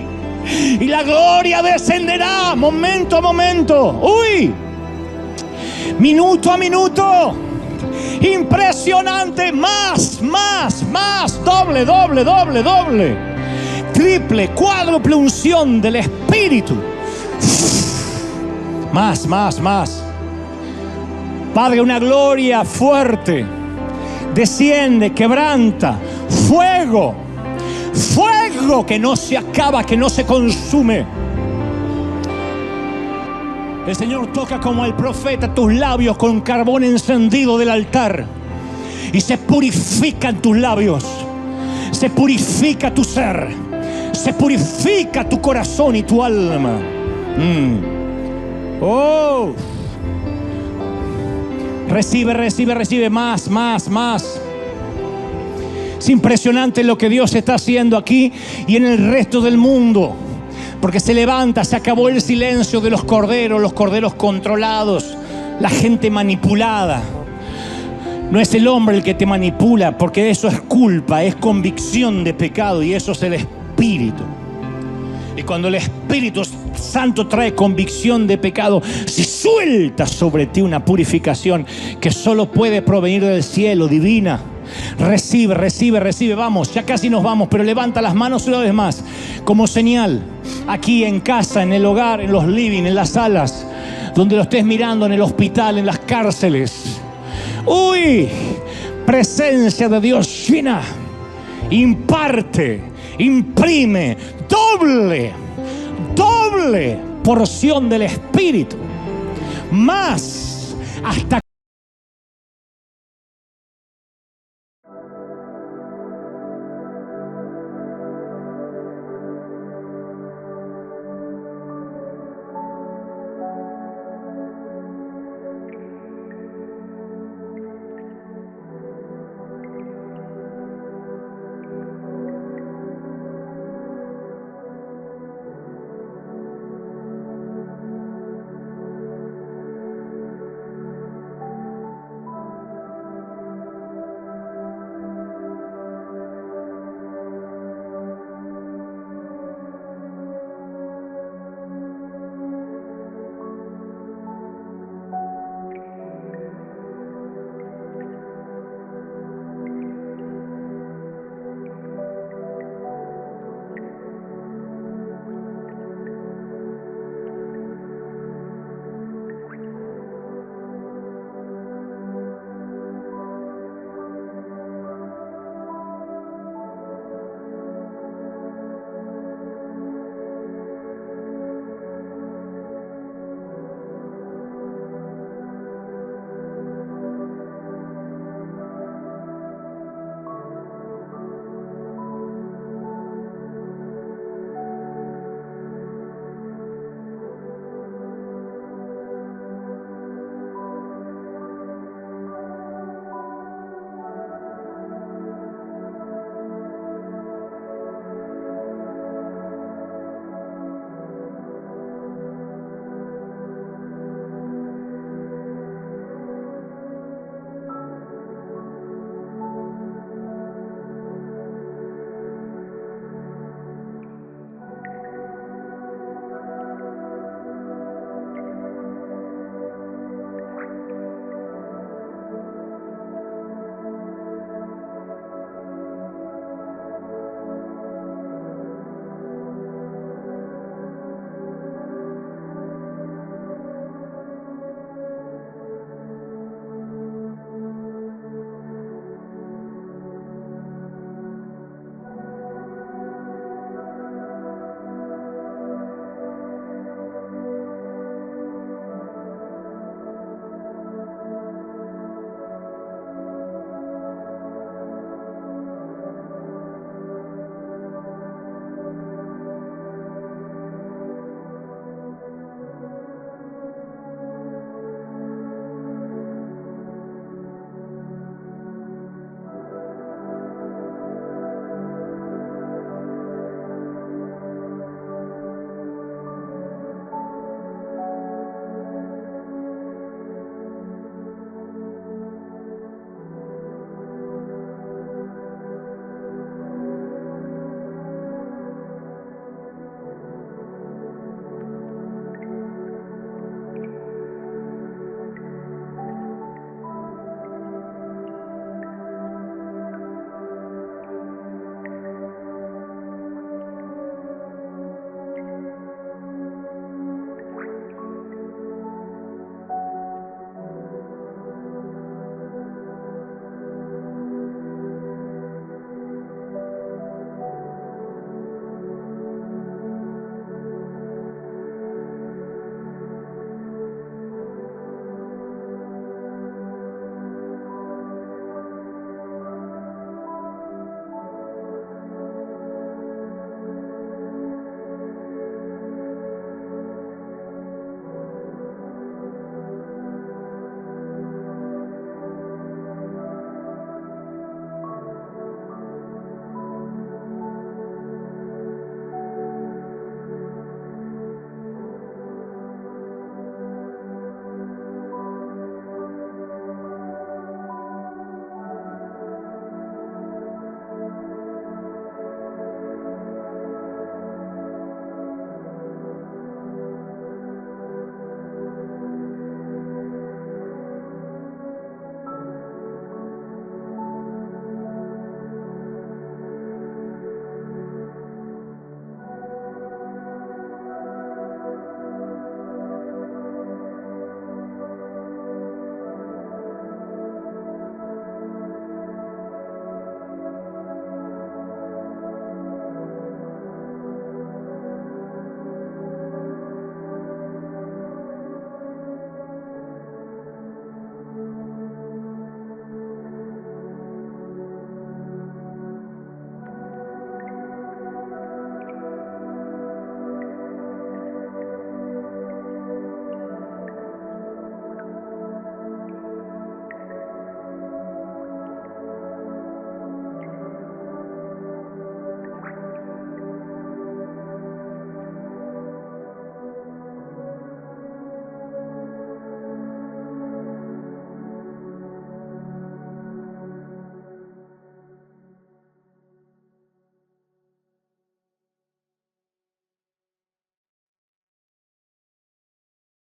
Y la gloria descenderá, momento a momento. Uy, minuto a minuto. Impresionante, más, doble. Triple, cuádruple unción del Espíritu. Más. Padre, una gloria fuerte desciende, quebranta. Fuego que no se acaba, que no se consume. El Señor toca como el profeta tus labios con carbón encendido del altar. Y se purifican tus labios. Se purifica tu ser. Se purifica tu corazón y tu alma. Oh, recibe más. Es impresionante lo que Dios está haciendo aquí y en el resto del mundo, porque se levanta, se acabó el silencio de los corderos controlados, la gente manipulada. No es el hombre el que te manipula, porque eso es culpa, es convicción de pecado, y eso es el Espíritu. Y cuando el Espíritu Santo trae convicción de pecado, se suelta sobre ti una purificación que solo puede provenir del cielo, divina. Recibe. Vamos, ya casi nos vamos, pero levanta las manos una vez más como señal. Aquí en casa, en el hogar, en los living, en las salas, donde lo estés mirando, en el hospital, en las cárceles. Uy, presencia de Dios llena, imparte, imprime doble porción del Espíritu, más hasta